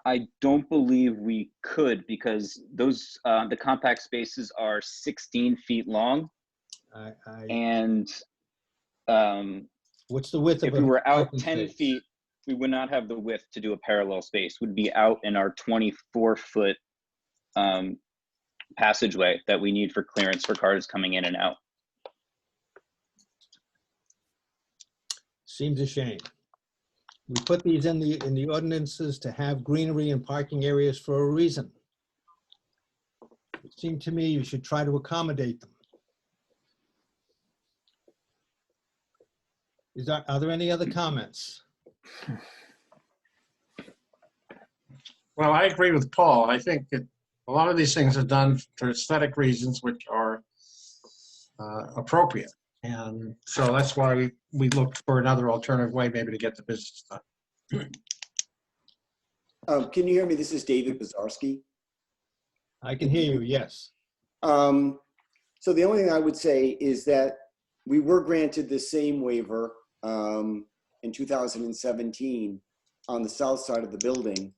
I don't believe we could because those the compact spaces are 16 feet long. And what's the width of if we were out 10 feet, we would not have the width to do a parallel space. We'd be out in our 24-foot passageway that we need for clearance for cars coming in and out. Seems a shame. We put these in the ordinances to have greenery and parking areas for a reason. It seemed to me you should try to accommodate them. Are there any other comments? Well, I agree with Paul. I think that a lot of these things are done for aesthetic reasons, which are appropriate. And so that's why we looked for another alternative way maybe to get the business done. Can you hear me? This is David Bazarski. I can hear you, yes. So the only thing I would say is that we were granted the same waiver in 2017 on the south side of the building.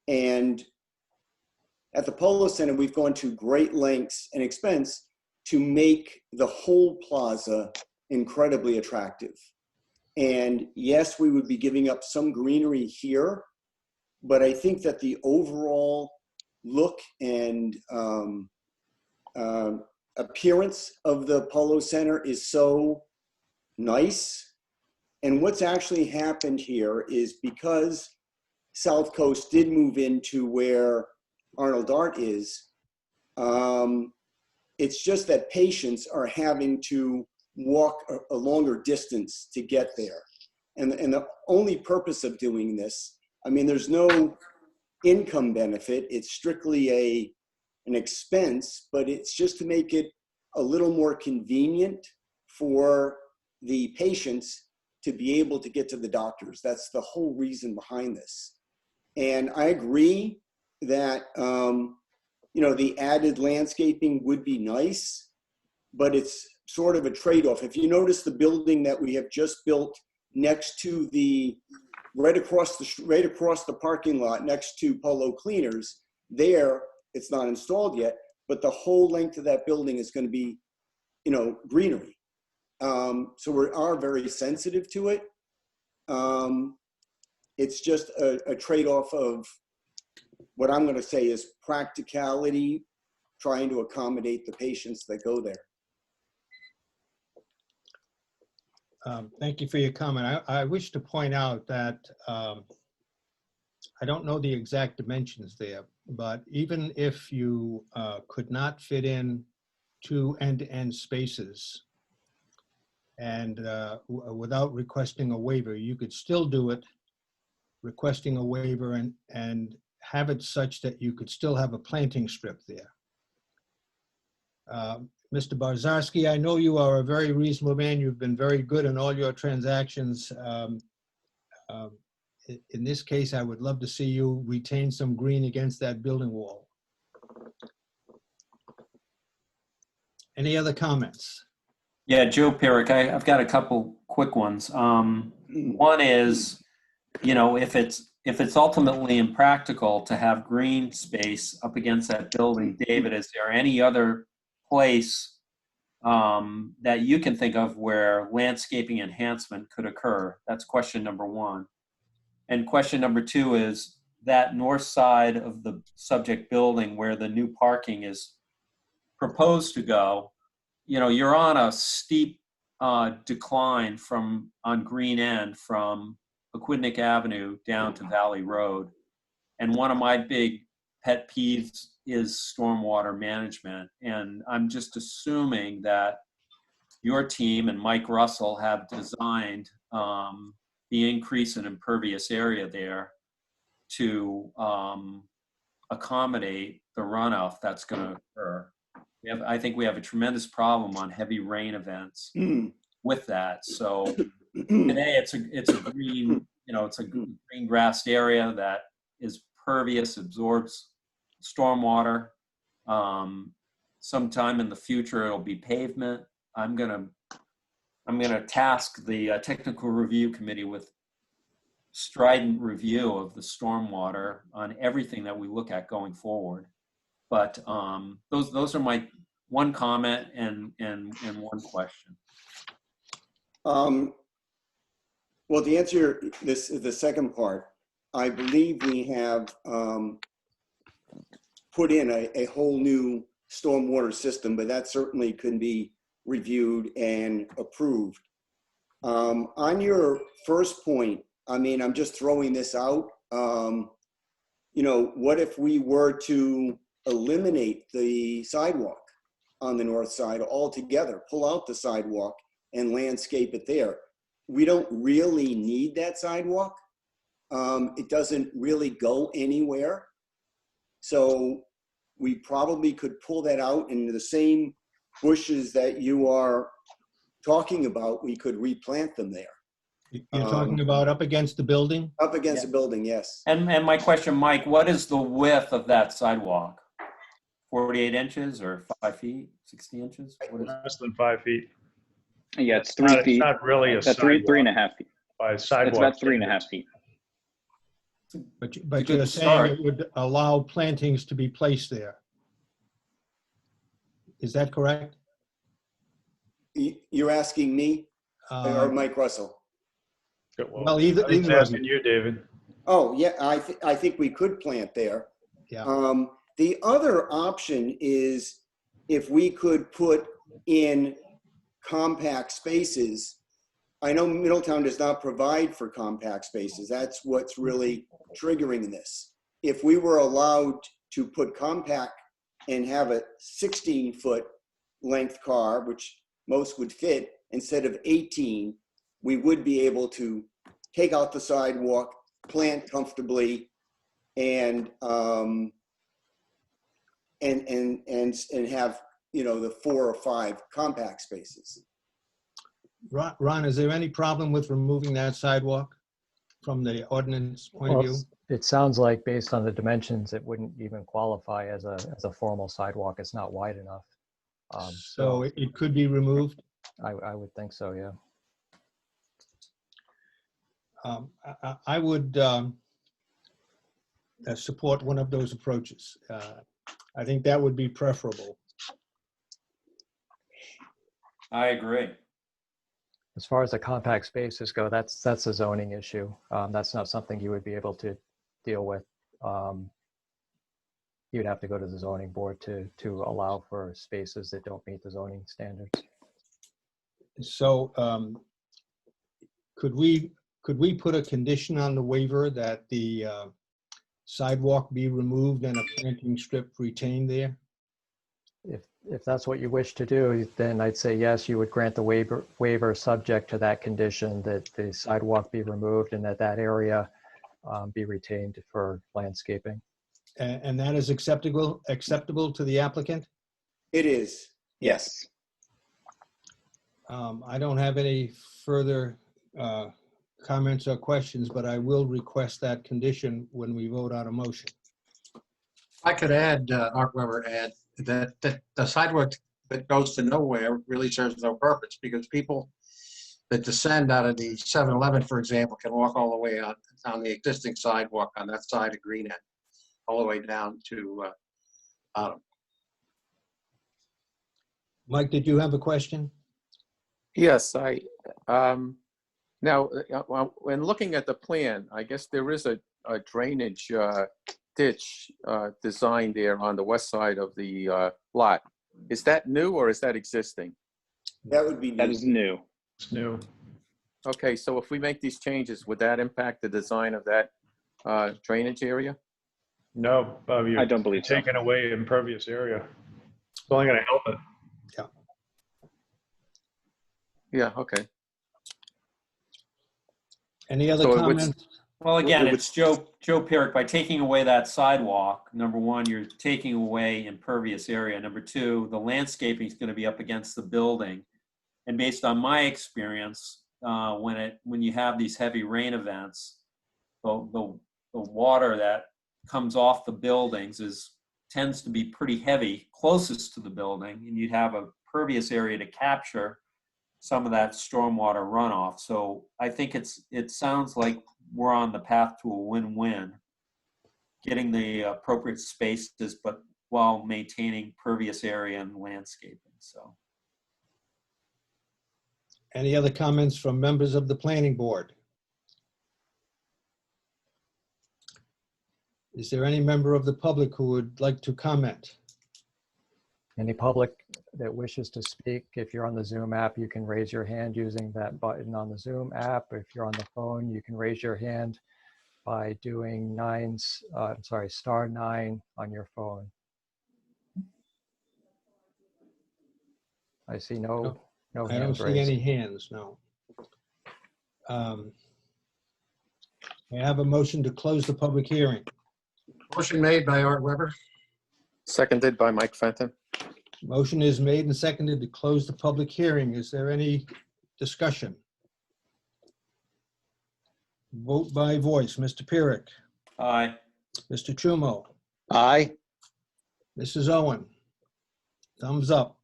And at the Polo Center, we've gone to great lengths and expense to make the whole plaza incredibly attractive. And yes, we would be giving up some greenery here, but I think that the overall look and appearance of the Polo Center is so nice. And what's actually happened here is because South Coast did move into where Arnold Art is, it's just that patients are having to walk a longer distance to get there. And the only purpose of doing this, I mean, there's no income benefit. It's strictly an expense, but it's just to make it a little more convenient for the patients to be able to get to the doctors. That's the whole reason behind this. And I agree that, you know, the added landscaping would be nice, but it's sort of a trade-off. If you notice the building that we have just built next to the, right across the parking lot next to Polo Cleaners, there, it's not installed yet, but the whole length of that building is going to be, you know, greenery. So we are very sensitive to it. It's just a trade-off of what I'm going to say is practicality, trying to accommodate the patients that go there. Thank you for your comment. I wish to point out that I don't know the exact dimensions there, but even if you could not fit in 2 end-to-end spaces and without requesting a waiver, you could still do it, requesting a waiver and have it such that you could still have a planting strip there. Mr. Barzarski, I know you are a very reasonable man. You've been very good in all your transactions. In this case, I would love to see you retain some green against that building wall. Any other comments? Yeah, Joe Pirrick, I've got a couple quick ones. One is, you know, if it's ultimately impractical to have green space up against that building, David, is there any other place that you can think of where landscaping enhancement could occur? That's question number one. And question number two is that north side of the subject building where the new parking is proposed to go, you know, you're on a steep decline on Green End from Aquidneck Avenue down to Valley Road. And one of my big pet peeves is stormwater management. And I'm just assuming that your team and Mike Russell have designed the increase in impervious area there to accommodate the runoff that's going to occur. I think we have a tremendous problem on heavy rain events with that. So today it's a green, you know, it's a green grassed area that is pervious, absorbs stormwater. Sometime in the future it'll be pavement. I'm gonna task the technical review committee with strident review of the stormwater on everything that we look at going forward. But those are my one comment and one question. Well, to answer the second part, I believe we have put in a whole new stormwater system, but that certainly can be reviewed and approved. On your first point, I mean, I'm just throwing this out. You know, what if we were to eliminate the sidewalk on the north side altogether, pull out the sidewalk and landscape it there? We don't really need that sidewalk. It doesn't really go anywhere. So we probably could pull that out, and the same bushes that you are talking about, we could replant them there. You're talking about up against the building? Up against the building, yes. And my question, Mike, what is the width of that sidewalk? 48 inches or 5 feet, 60 inches? What is Less than 5 feet. Yeah, it's 3 feet. It's not really a That's sidewalk. 3.5 feet. By sidewalk. It's about 3.5 feet. But you're saying it would allow plantings to be placed there. Is that correct? You're asking me or Mike Russell? Well, either I was of asking you. you, David. Oh, yeah, I think we could plant there. Yeah. The other option is if we could put in compact spaces. I know Middletown does not provide for compact spaces. That's what's really triggering this. If we were allowed to put compact and have a 16-foot length car, which most would fit, instead of 18, we would be able to take out the sidewalk, plant comfortably, and have, you know, the 4 or 5 compact spaces. Ron, is there any problem with removing that sidewalk from the ordinance point of Well, view? it sounds like based on the dimensions, it wouldn't even qualify as a formal sidewalk. It's not wide enough. So it could be removed? I would think so, yeah. I would support one of those approaches. I think that would be preferable. I agree. As far as the compact spaces go, that's a zoning issue. That's not something you would be able to deal with. You'd have to go to the zoning board to allow for spaces that don't meet the zoning standards. So could we put a condition on the waiver that the sidewalk be removed and a planting strip retained there? If that's what you wish to do, then I'd say yes, you would grant the waiver subject to that condition, that the sidewalk be removed and that area be retained for landscaping. And that is acceptable to the applicant? It is. Yes. I don't have any further comments or questions, but I will request that condition when we vote on a motion. I could add, Art Weber add, that the sidewalk that goes to nowhere really serves no purpose, because people that descend out of the 7-Eleven, for example, can walk all the way on the existing sidewalk on that side of Green End, all the way down to bottom. Mike, did you have a question? Yes, now, when looking at the plan, I guess there is a drainage ditch designed there on the west side of the lot. Is that new or is that existing? That would be That new. is new. It's new. Okay, so if we make these changes, would that impact the design of that drainage area? No, I don't believe so. taking away impervious area. It's only going to help it. Yeah, okay. Any other So it would- comments? Well, again, It would- it's Joe Pierrick. By taking away that sidewalk, number one, you're taking away impervious area. Number two, the landscaping is going to be up against the building. And based on my experience, when you have these heavy rain events, the water that comes off the buildings tends to be pretty heavy closest to the building, and you'd have a pervious area to capture some of that stormwater runoff. So I think it sounds like we're on the path to a win-win, getting the appropriate spaces, but while maintaining pervious area and landscaping. So, Any other comments from members of the planning board? Is there any member of the public who would like to comment? Any public that wishes to speak, if you're on the Zoom app, you can raise your hand using that button on the Zoom app. If you're on the phone, you can raise your hand by doing *9 on your phone. I see no I don't hands see raised. any hands, no. May I have a motion to close the public hearing? Motion made by Art Weber. Seconded by Mike Fenton. Motion is made and seconded to close the public hearing. Is there any discussion? Vote by voice. Mr. Pierrick, aye. Mr. Chumo, Aye. Mrs. Owen. Thumbs up.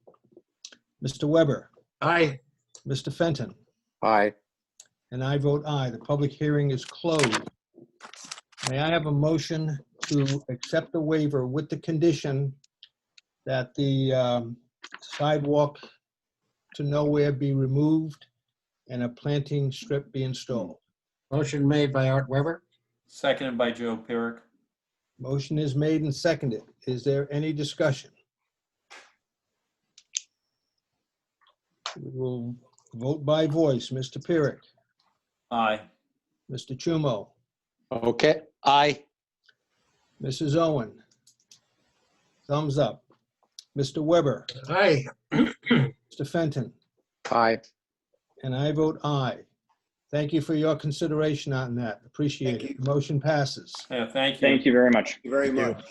Mr. Weber, Aye. Mr. Fenton, Aye. and I vote aye. The public hearing is closed. May I have a motion to accept the waiver with the condition that the sidewalk to nowhere be removed and a planting strip be installed? Motion made by Art Weber. Seconded by Joe Pierrick. Motion is made and seconded. Is there any discussion? We will vote by voice. Mr. Pyrick, Aye. Mr. Chumo, Okay, aye. Mrs. Owen. Thumbs up. Mr. Weber, Aye. Mr. Fenton, Aye. and I vote aye. Thank you for your consideration on that. Appreciate Thank it. Motion passes. Yeah, thank you. Thank you very much. Thank you very Thank you. much.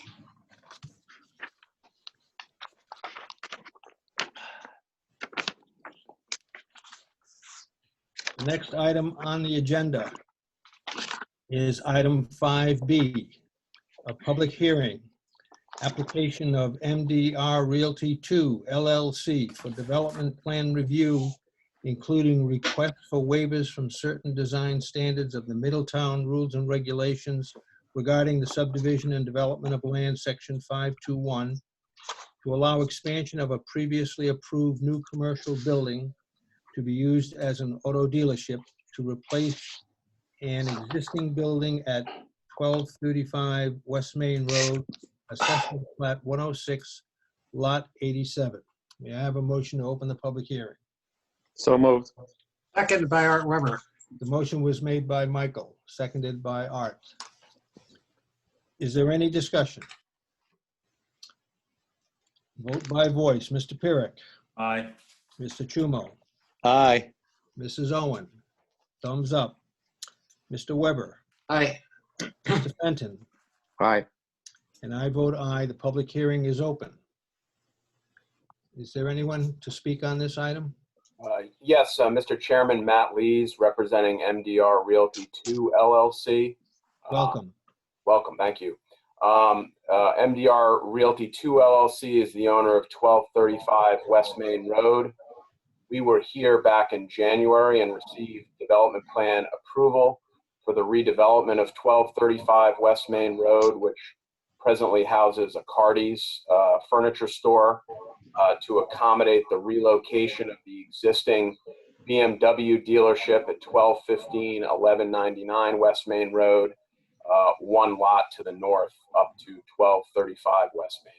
The next item on the agenda is item 5B, a public hearing. Application of MDR Realty 2 LLC for development plan review, including requests for waivers from certain design standards of the Middletown Rules and Regulations regarding the subdivision and development of land, section 521, to allow expansion of a previously approved new commercial building to be used as an auto dealership to replace an existing building at 1235 West Main Road, Assessment Plat 106, Lot 87. May I have a motion to open the public hearing? So moved. Seconded by Art Weber. The motion was made by Michael, seconded by Art. Is there any discussion? Vote by voice. Mr. Pyrick, Aye. Mr. Chumo, Aye. Mrs. Owen, thumbs up. Mr. Weber, Aye. Mr. Fenton, Aye. and I vote aye. The public hearing is open. Is there anyone to speak on this item? Yes, Mr. Chairman, Matt Lees, representing MDR Realty 2 LLC. Welcome. Welcome, thank you. MDR Realty 2 LLC is the owner of 1235 West Main Road. We were here back in January and received development plan approval for the redevelopment of 1235 West Main Road, which presently houses a Cardi's furniture store, to accommodate the relocation of the existing BMW dealership at 1215 1199 West Main Road, one lot to the north up to 1235 West Main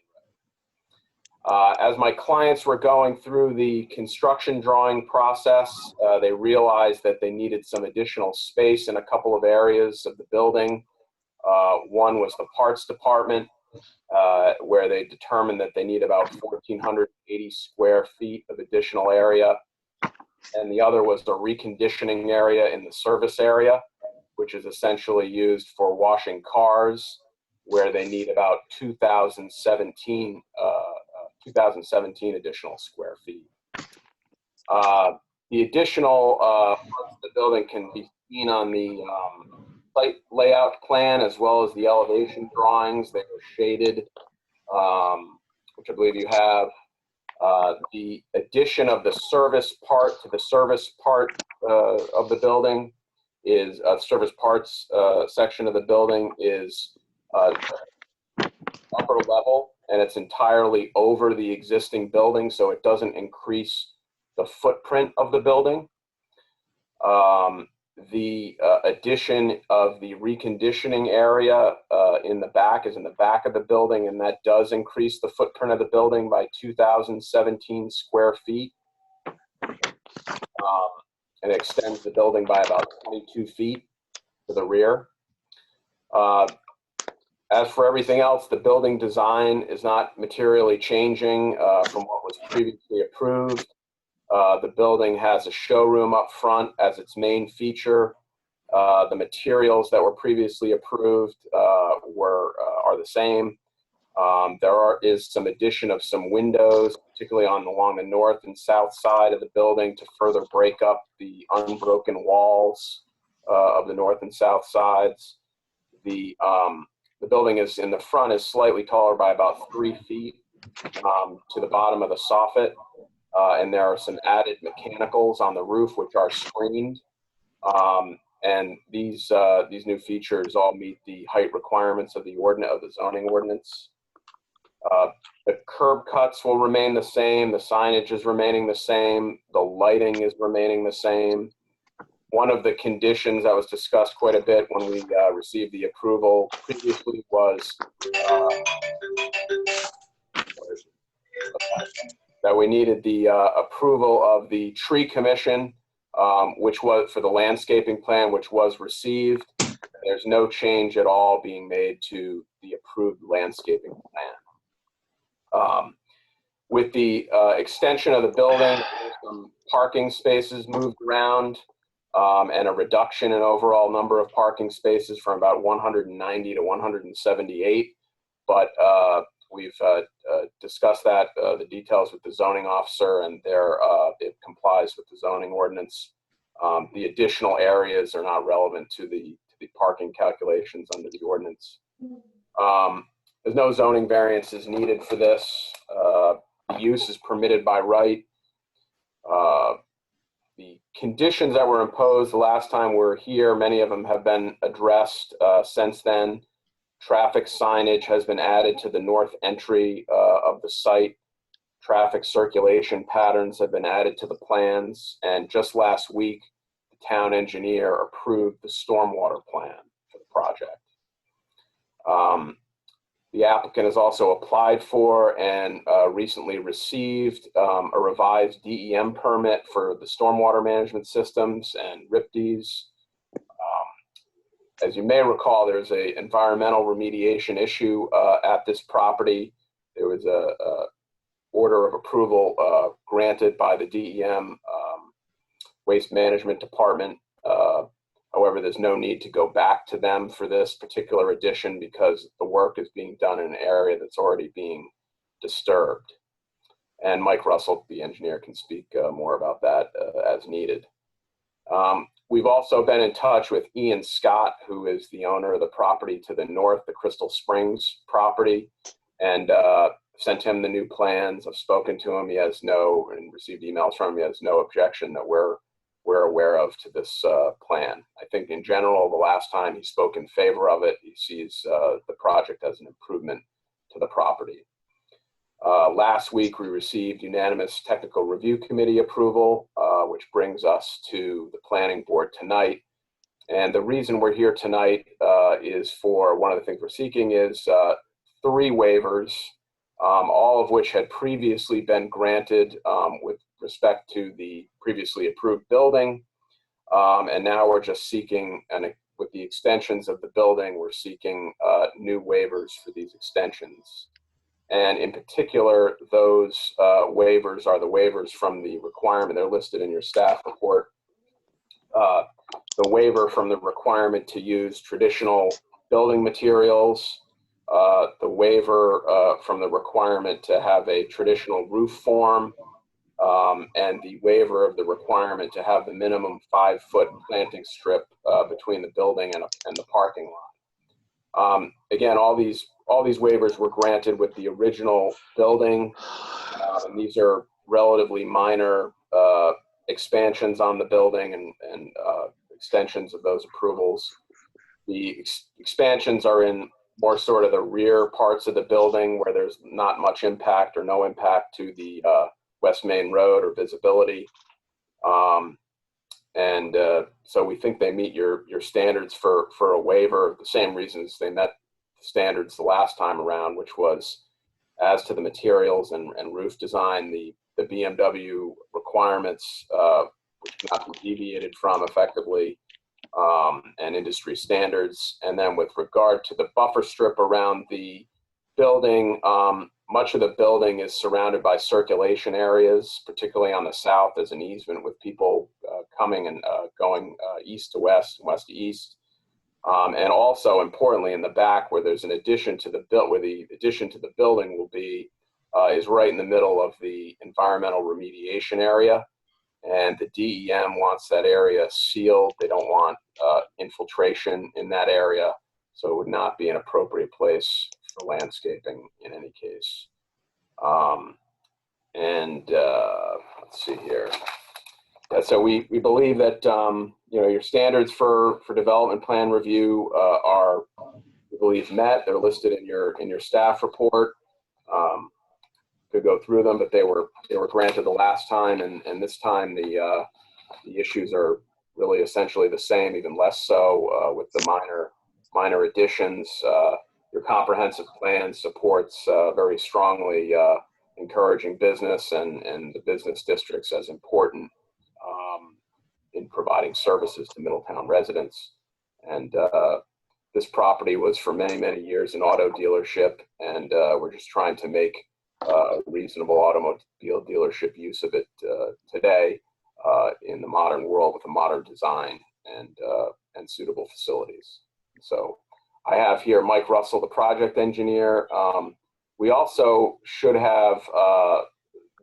Road. As my clients were going through the construction drawing process, they realized that they needed some additional space in a couple of areas of the building. One was the parts department, where they determined that they need about 1,480 square feet of additional area. And the other was the reconditioning area in the service area, which is essentially used for washing cars, where they need about 2,017 additional square feet. The additional parts of the building can be seen on the site layout plan, as well as the elevation drawings. They were shaded, which I believe you have. The addition of the service part to the service part of the building is service parts section of the building is upper level, and it's entirely over the existing building, so it doesn't increase the footprint of the building. The addition of the reconditioning area in the back is in the back of the building, and that does increase the footprint of the building by 2,017 square feet. And it extends the building by about 22 feet to the rear. As for everything else, the building design is not materially changing from what was previously approved. The building has a showroom up front as its main feature. The materials that were previously approved are the same. There is some addition of some windows, particularly along the north and south side of the building, to further break up the unbroken walls of the north and south sides. The building is in the front is slightly taller by about 3 feet to the bottom of the soffit. And there are some added mechanicals on the roof which are screened. And these new features all meet the height requirements of the zoning ordinance. The curb cuts will remain the same. The signage is remaining the same. The lighting is remaining the same. One of the conditions that was discussed quite a bit when we received the approval previously was that we needed the approval of the tree commission, which was for the landscaping plan, which was received. There's no change at all being made to the approved landscaping plan. With the extension of the building, some parking spaces moved around and a reduction in overall number of parking spaces from about 190 to 178. But we've discussed that, the details with the zoning officer, and it complies with the zoning ordinance. The additional areas are not relevant to the parking calculations under the ordinance. There's no zoning variances needed for this. The use is permitted by right. The conditions that were imposed the last time we were here, many of them have been addressed since then. Traffic signage has been added to the north entry of the site. Traffic circulation patterns have been added to the plans. And just last week, the town engineer approved the stormwater plan for the project. The applicant has also applied for and recently received a revised DEM permit for the stormwater management systems and RIPDs. As you may recall, there's an environmental remediation issue at this property. There was a order of approval granted by the DEM Waste Management Department. However, there's no need to go back to them for this particular addition because the work is being done in an area that's already being disturbed. And Mike Russell, the engineer, can speak more about that as needed. We've also been in touch with Ian Scott, who is the owner of the property to the north, the Crystal Springs property, and sent him the new plans. I've spoken to him. He has and received emails from him. He has no objection that we're aware of to this plan. I think in general, the last time he spoke in favor of it, he sees the project as an improvement to the property. Last week, we received unanimous technical review committee approval, which brings us to the planning board tonight. And the reason we're here tonight is for one of the things we're seeking is 3 waivers, all of which had previously been granted with respect to the previously approved building. And now we're just seeking, and with the extensions of the building, we're seeking new waivers for these extensions. And in particular, those waivers are the waivers from the requirement. They're listed in your staff report. The waiver from the requirement to use traditional building materials, the waiver from the requirement to have a traditional roof form, and the waiver of the requirement to have the minimum 5-foot planting strip between the building and the parking lot. Again, all these waivers were granted with the original building, and these are relatively minor expansions on the building and extensions of those approvals. The expansions are in more sort of the rear parts of the building where there's not much impact or no impact to the West Main Road or visibility. So we think they meet your standards for a waiver, the same reasons they met the standards the last time around, which was as to the materials and roof design, the BMW requirements, which cannot be deviated from effectively, and industry standards. And then with regard to the buffer strip around the building, much of the building is surrounded by circulation areas, particularly on the south as an easement with people coming and going east to west and west to east. And also importantly in the back where there's an addition to the building will be is right in the middle of the environmental remediation area. And the DEM wants that area sealed. They don't want infiltration in that area. So it would not be an appropriate place for landscaping in any case. Let's see here. So we believe that your standards for development plan review are, we believe, met. They're listed in your staff report. Could go through them, but they were granted the last time, and this time the issues are really essentially the same, even less so with the minor additions. Your comprehensive plan supports very strongly encouraging business and the business districts as important in providing services to Middletown residents. And this property was for many, many years an auto dealership, and we're just trying to make reasonable automobile dealership use of it today in the modern world with a modern design and suitable facilities. So I have here Mike Russell, the project engineer. We also should have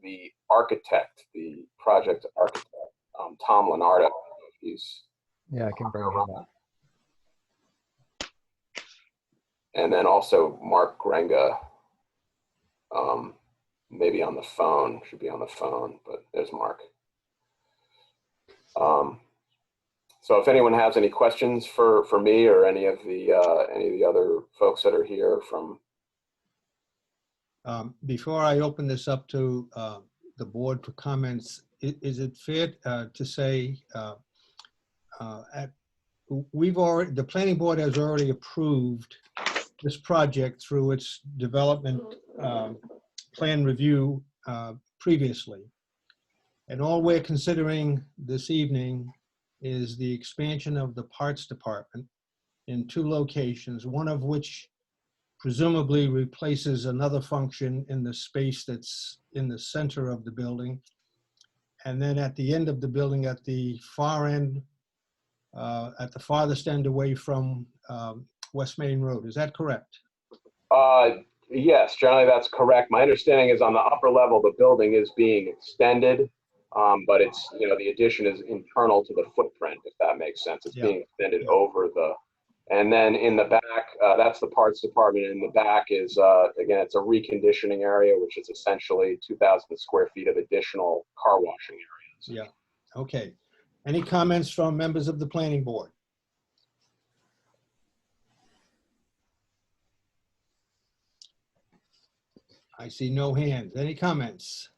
the architect, the project architect, Tom Leonardo. He's Yeah, I can bring him up. and then also Mark Grenga, maybe on the phone, should be on the phone, but there's Mark. So if anyone has any questions for me or any of the other folks that are here from. Before I open this up to the board for comments, is it fair to say the planning board has already approved this project through its development plan review previously. And all we're considering this evening is the expansion of the parts department in 2 locations, one of which presumably replaces another function in the space that's in the center of the building. And then at the end of the building, at the far end, at the farthest end away from West Main Road. Is that correct? Yes, generally that's correct. My understanding is on the upper level, the building is being extended, but it's, the addition is internal to the footprint, if that makes sense. It's being extended over the, and then in the back, that's the parts department. In the back is, again, it's a reconditioning area, which is essentially 2,000 square feet of additional car washing areas. Yeah, okay. Any comments from members of the planning board? I see no hands. Any comments?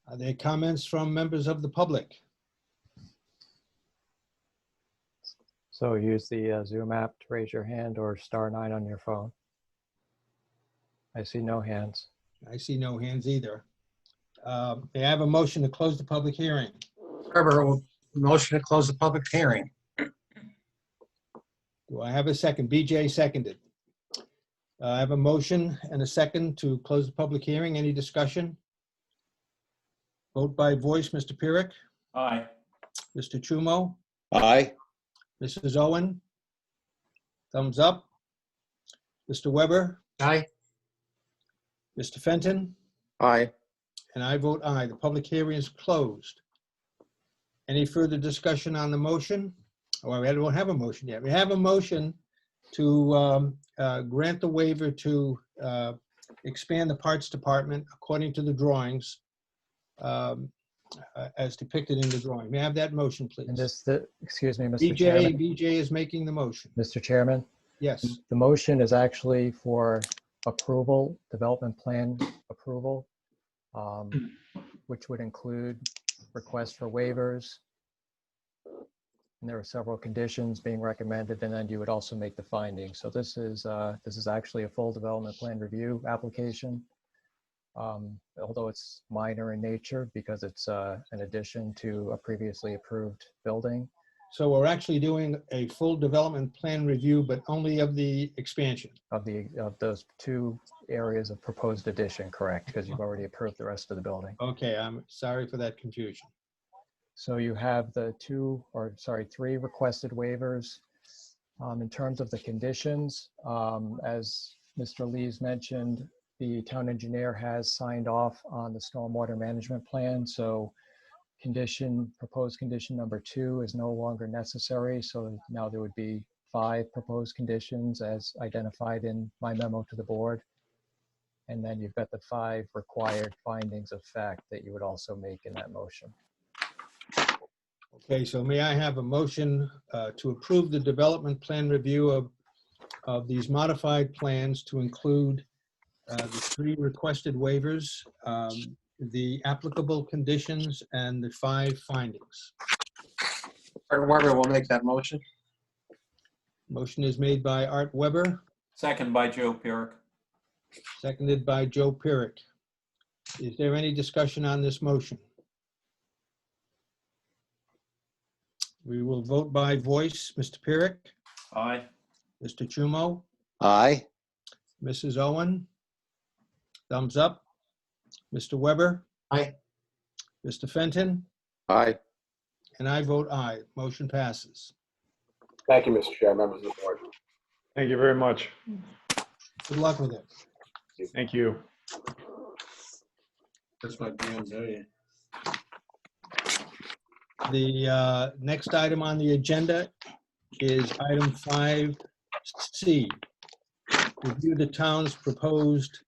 Are there comments from members of the public? So use the Zoom app to raise your hand or *9 on your phone. I see no hands. I see no hands either. May I have a motion to close the public hearing? Ferber will motion to close the public hearing. Do I have a second? BJ seconded. I have a motion and a second to close the public hearing. Any discussion? Vote by voice, Mr. Pyrick, Aye. Mr. Chumo, Aye. Mrs. Owen. Thumbs up. Mr. Weber, Aye. Mr. Fenton, Aye. and I vote aye. The public hearing is closed. Any further discussion on the motion? Well, we don't have a motion yet. We have a motion to grant the waiver to expand the parts department according to the drawings as depicted in the drawing. May I have that motion, please? And excuse me, Mr. Chairman. BJ is making the motion. Mr. Chairman, Yes. the motion is actually for approval, development plan approval, which would include requests for waivers. And there are several conditions being recommended, and then you would also make the findings. So this is actually a full development plan review application, although it's minor in nature because it's an addition to a previously approved building. So we're actually doing a full development plan review, but only of the expansion. Of those 2 areas of proposed addition, correct? Because you've already approved the rest of the building. Okay, I'm sorry for that confusion. So you have the 3 requested waivers. In terms of the conditions, as Mr. Lees mentioned, the town engineer has signed off on the stormwater management plan. So proposed condition number 2 is no longer necessary. So now there would be 5 proposed conditions as identified in my memo to the board. And then you've got the 5 required findings of fact that you would also make in that motion. Okay, so may I have a motion to approve the development plan review of these modified plans to include the 3 requested waivers, the applicable conditions, and the 5 findings. Art Weber will make that motion. Motion is made by Art Weber, Second by Joe Pyrick. seconded by Joe Pyrrhic. Is there any discussion on this motion? We will vote by voice. Mr. Pyrrhic, Aye. Mr. Chumo, Aye. Mrs. Owen, thumbs up. Mr. Weber, Aye. Mr. Fenton, Aye. and I vote aye. Motion passes. Thank you, Mr. Chair, members of the board. Thank you very much. Good luck with it. Thank you. That's my BMW. The next item on the agenda is item 5C. Review the town's proposed,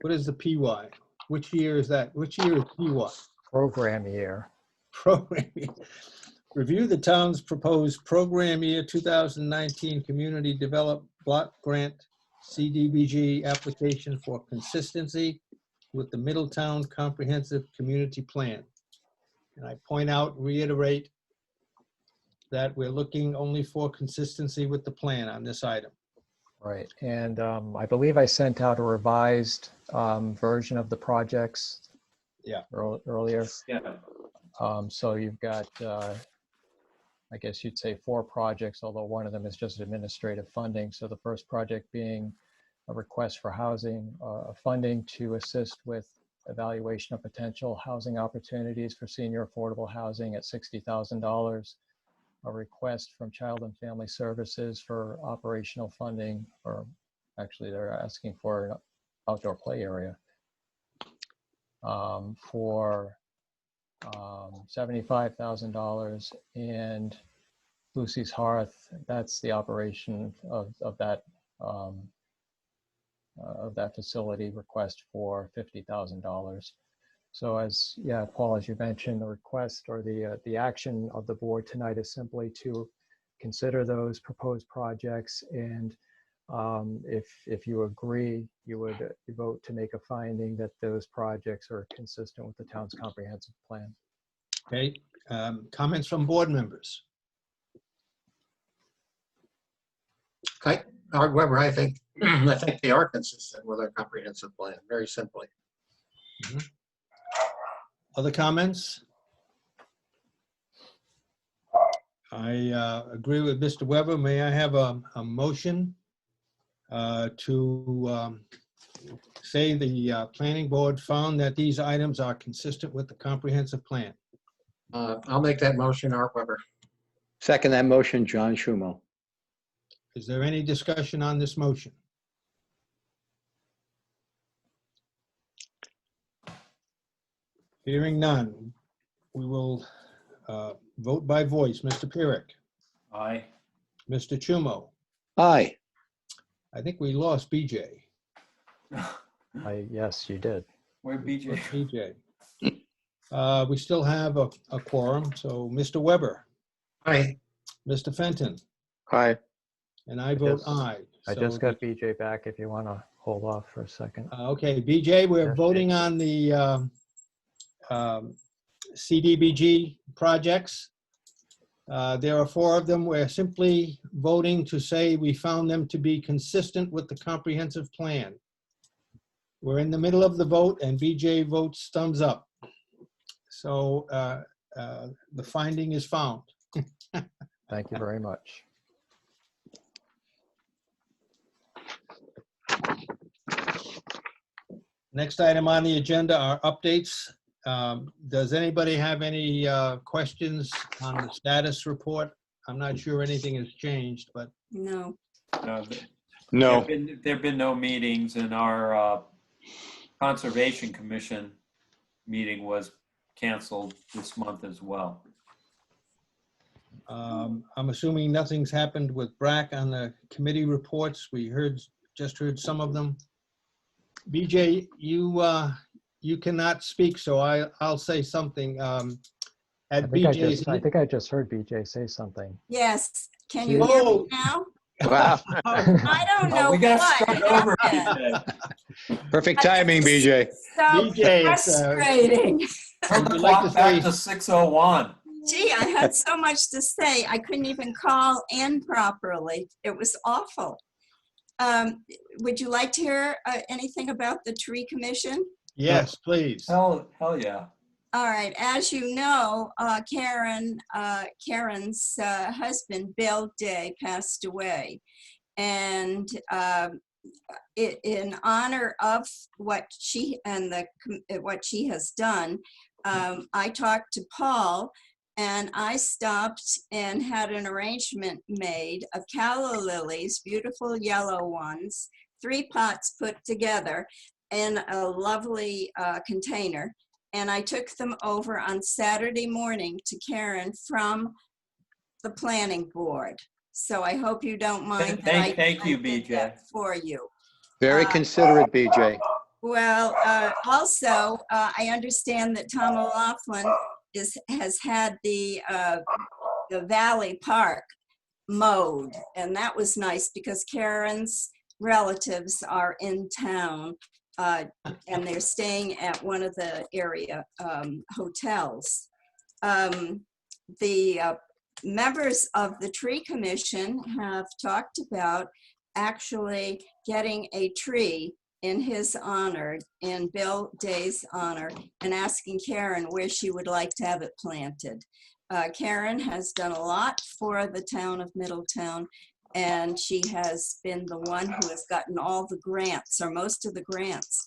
what is the PY? Which year is that? Which year is PY? Program year. Program. Review the town's proposed program year 2019 Community Develop Block Grant CDBG application for consistency with the Middletown Comprehensive Community Plan. And I point out, reiterate, that we're looking only for consistency with the plan on this item. Right, and I believe I sent out a revised version of the projects. Yeah. Earlier. Yeah. So you've got, I guess you'd say 4 projects, although one of them is just administrative funding. So the first project being a request for housing funding to assist with evaluation of potential housing opportunities for senior affordable housing at $60,000. A request from Child and Family Services for operational funding, or actually they're asking for an outdoor play area for $75,000, and Lucy's Hearth, that's the operation of that facility, request for $50,000. So as, yeah, Paul, as you mentioned, the request or the action of the board tonight is simply to consider those proposed projects, and if you agree, you would vote to make a finding that those projects are consistent with the town's comprehensive plan. Okay, comments from board members? Art Weber, I think they are consistent with our comprehensive plan, very simply. Other comments? I agree with Mr. Weber. May I have a motion to say the planning board found that these items are consistent with the comprehensive plan? I'll make that motion, Art Weber. Second that motion, John Schumo. Is there any discussion on this motion? Hearing none, we will vote by voice. Mr. Pyrrhic, Aye. Mr. Chumo. Aye. I think we lost BJ. Yes, you did. Where BJ? BJ. We still have a quorum, so Mr. Weber, Aye. Mr. Fenton, Aye. and I vote just- aye. I So just got BJ back if you want to hold off for a second. Okay, BJ, we're Yeah. voting on the CDBG projects. There are 4 of them. We're simply voting to say we found them to be consistent with the comprehensive plan. We're in the middle of the vote and BJ votes thumbs up. So the finding is found. Thank you very much. Next item on the agenda are updates. Does anybody have any questions on the status report? I'm not sure anything has changed, but No. No. There've been no meetings, and our Conservation Commission meeting was canceled this month as well. I'm assuming nothing's happened with BRAC on the committee reports. We just heard some of them. BJ, you cannot speak, so I'll say something. I think I just heard BJ say something. Yes. Can you hear me now? Wow. I don't know We got to what start over, happened. BJ. Perfect timing, BJ. So BJ, frustrating. Turn the Would you like clock to back say- to 6:01. Gee, I had so much to say. I couldn't even call in properly. It was awful. Would you like to hear anything about the tree commission? Yes, please. Hell yeah. All right, as you know, Karen's husband, Bill Day, passed away. And in honor of what she what she has done, I talked to Paul, and I stopped and had an arrangement made of calla lilies, beautiful yellow ones, 3 pots put together in a lovely container. And I took them over on Saturday morning to Karen from the planning board. So I hope you don't mind. Thank you, I did BJ. that for you. Very considerate, BJ. Well, also, I understand that Tom O'Laughlin has had the Valley Park mowed, and that was nice because Karen's relatives are in town, and they're staying at one of the area hotels. The members of the tree commission have talked about actually getting a tree in his honor, in Bill Day's honor, and asking Karen where she would like to have it planted. Karen has done a lot for the town of Middletown, and she has been the one who has gotten all the grants, or most of the grants,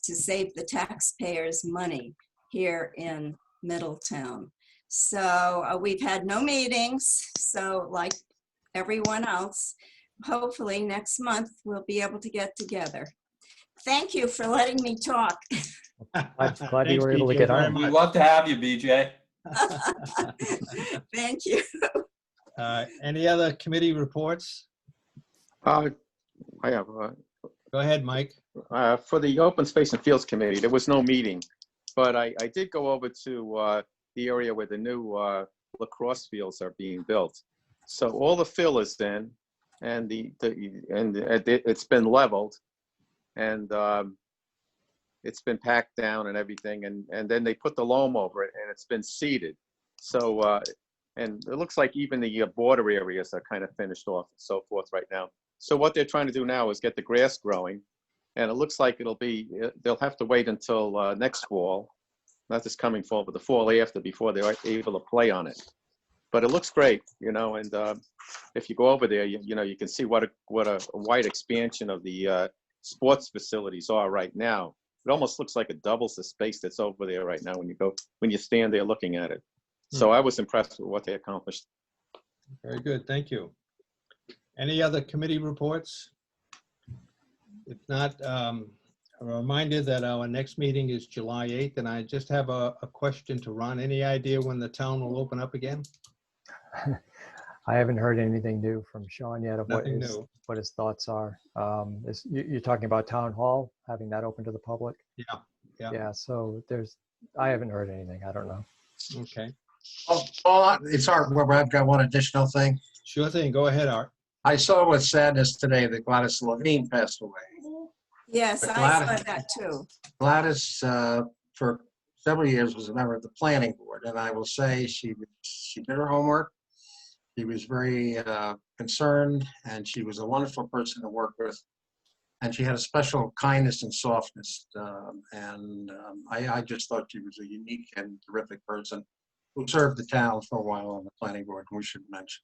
to save the taxpayers money here in Middletown. So we've had no meetings, so like everyone else, hopefully next month we'll be able to get together. Thank you for letting me talk. Glad you were able to get on. We'd love to have you, BJ. Thank you. Any other committee reports? I have, Go ahead, Mike. for the Open Space and Fields Committee, there was no meeting, but I did go over to the area where the new lacrosse fields are being built. So all the fill is in, and it's been leveled, and it's been packed down and everything, and then they put the loam over it, and it's been seeded. So and it looks like even the border areas are kind of finished off and so forth right now. So what they're trying to do now is get the grass growing, and it looks like they'll have to wait until next fall, not this coming fall, but the fall after, before they're able to play on it. But it looks great, you know, and if you go over there, you know, you can see what a wide expansion of the sports facilities are right now. It almost looks like it doubles the space that's over there right now when you stand there looking at it. So I was impressed with what they accomplished. Very good, thank you. Any other committee reports? If not, a reminder that our next meeting is July 8th, and I just have a question to Ron. Any idea when the town will open up again? I haven't heard anything new from Sean yet of Nothing new. what his thoughts are. You're talking about town hall, having that open to the public? Yeah. Yeah, so I haven't heard anything. I don't know. Okay. Oh, Paul, it's Art Weber. I've got one additional thing. Sure thing. Go ahead, Art. I saw with sadness today that Gladys Levine passed away. Yes, But I saw that too. Gladys, for several years, was a member of the planning board, and I will say she did her homework. She was very concerned, and she was a wonderful person to work with. And she had a special kindness and softness. I just thought she was a unique and terrific person who served the town for a while on the planning board, we should mention.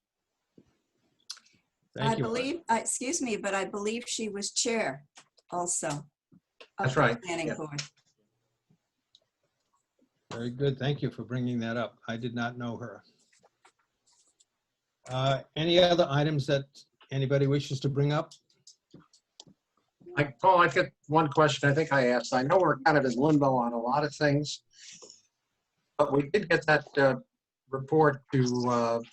Thank you. Excuse me, but I believe she was chair also of That's the right. planning Yeah. board. Very good. Thank you for bringing that up. I did not know her. Any other items that anybody wishes to bring up? Paul, I got one question I think I asked. I know we're kind of in limbo on a lot of things, but we did get that report to,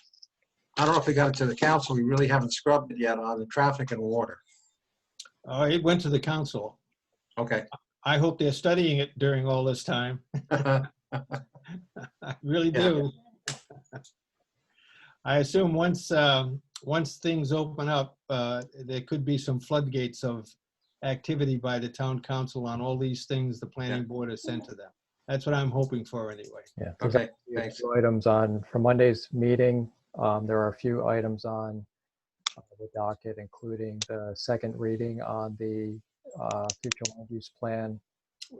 I don't know if we got it to the council. We really haven't scrubbed it yet on the traffic and water. It went to the council. Okay. I hope they're studying it during all this time. I really do. I assume once things open up, there could be some floodgates of activity by the town council on all these things the planning board has sent to them. That's what I'm hoping for anyway. Yeah. Okay, There's thanks. a few items on, for Monday's meeting, there are a few items on the docket, including the second reading on the future land use plan.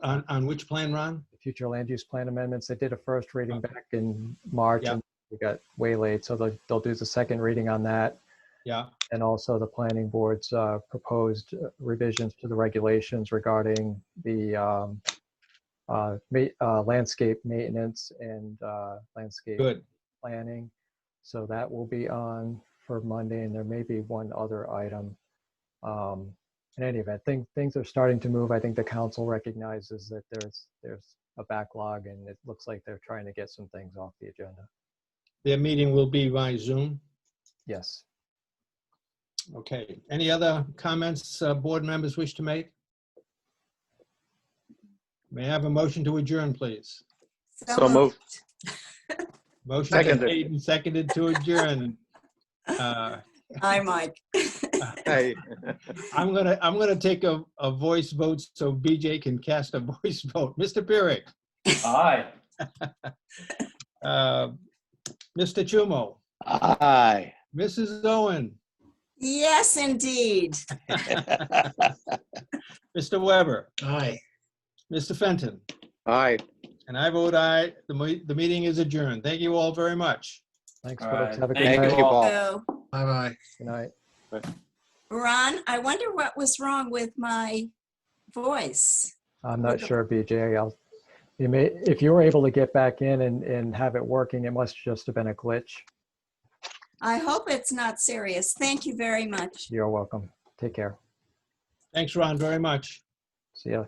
On which plan, Ron? The future land use plan amendments. They did a first reading back in March, Yeah. and we got waylaid, so they'll do the second reading on that. Yeah. And also the planning board's proposed revisions to the regulations regarding the landscape maintenance and landscape Good. planning. So that will be on for Monday, and there may be one other item. In any event, things are starting to move. I think the council recognizes that there's a backlog, and it looks like they're trying to get some things off the agenda. Their meeting will be by Zoom. Yes. Okay. Any other comments board members wish to make? May I have a motion to adjourn, please? So moved. Motion been Seconded. made and seconded to adjourn. Hi, Mike. Hey. I'm gonna take a voice vote so BJ can cast a voice vote. Mr. Burek, Aye. Mr. Chumo, Aye. Mrs. Owen, Yes, indeed. Mr. Weber, Aye. Mr. Fenton, Aye. and I vote aye. The meeting is adjourned. Thank you all very much. Thanks, All folks. right. Have a good Thank night. Thank you, Paul. So, Bye-bye. Good night. Ron, I wonder what was wrong with my voice. I'm not sure, BJ. If you were able to get back in and have it working, it must just have been a glitch. I hope it's not serious. Thank you very much. You're welcome. Take care. Thanks, Ron, very much. See ya.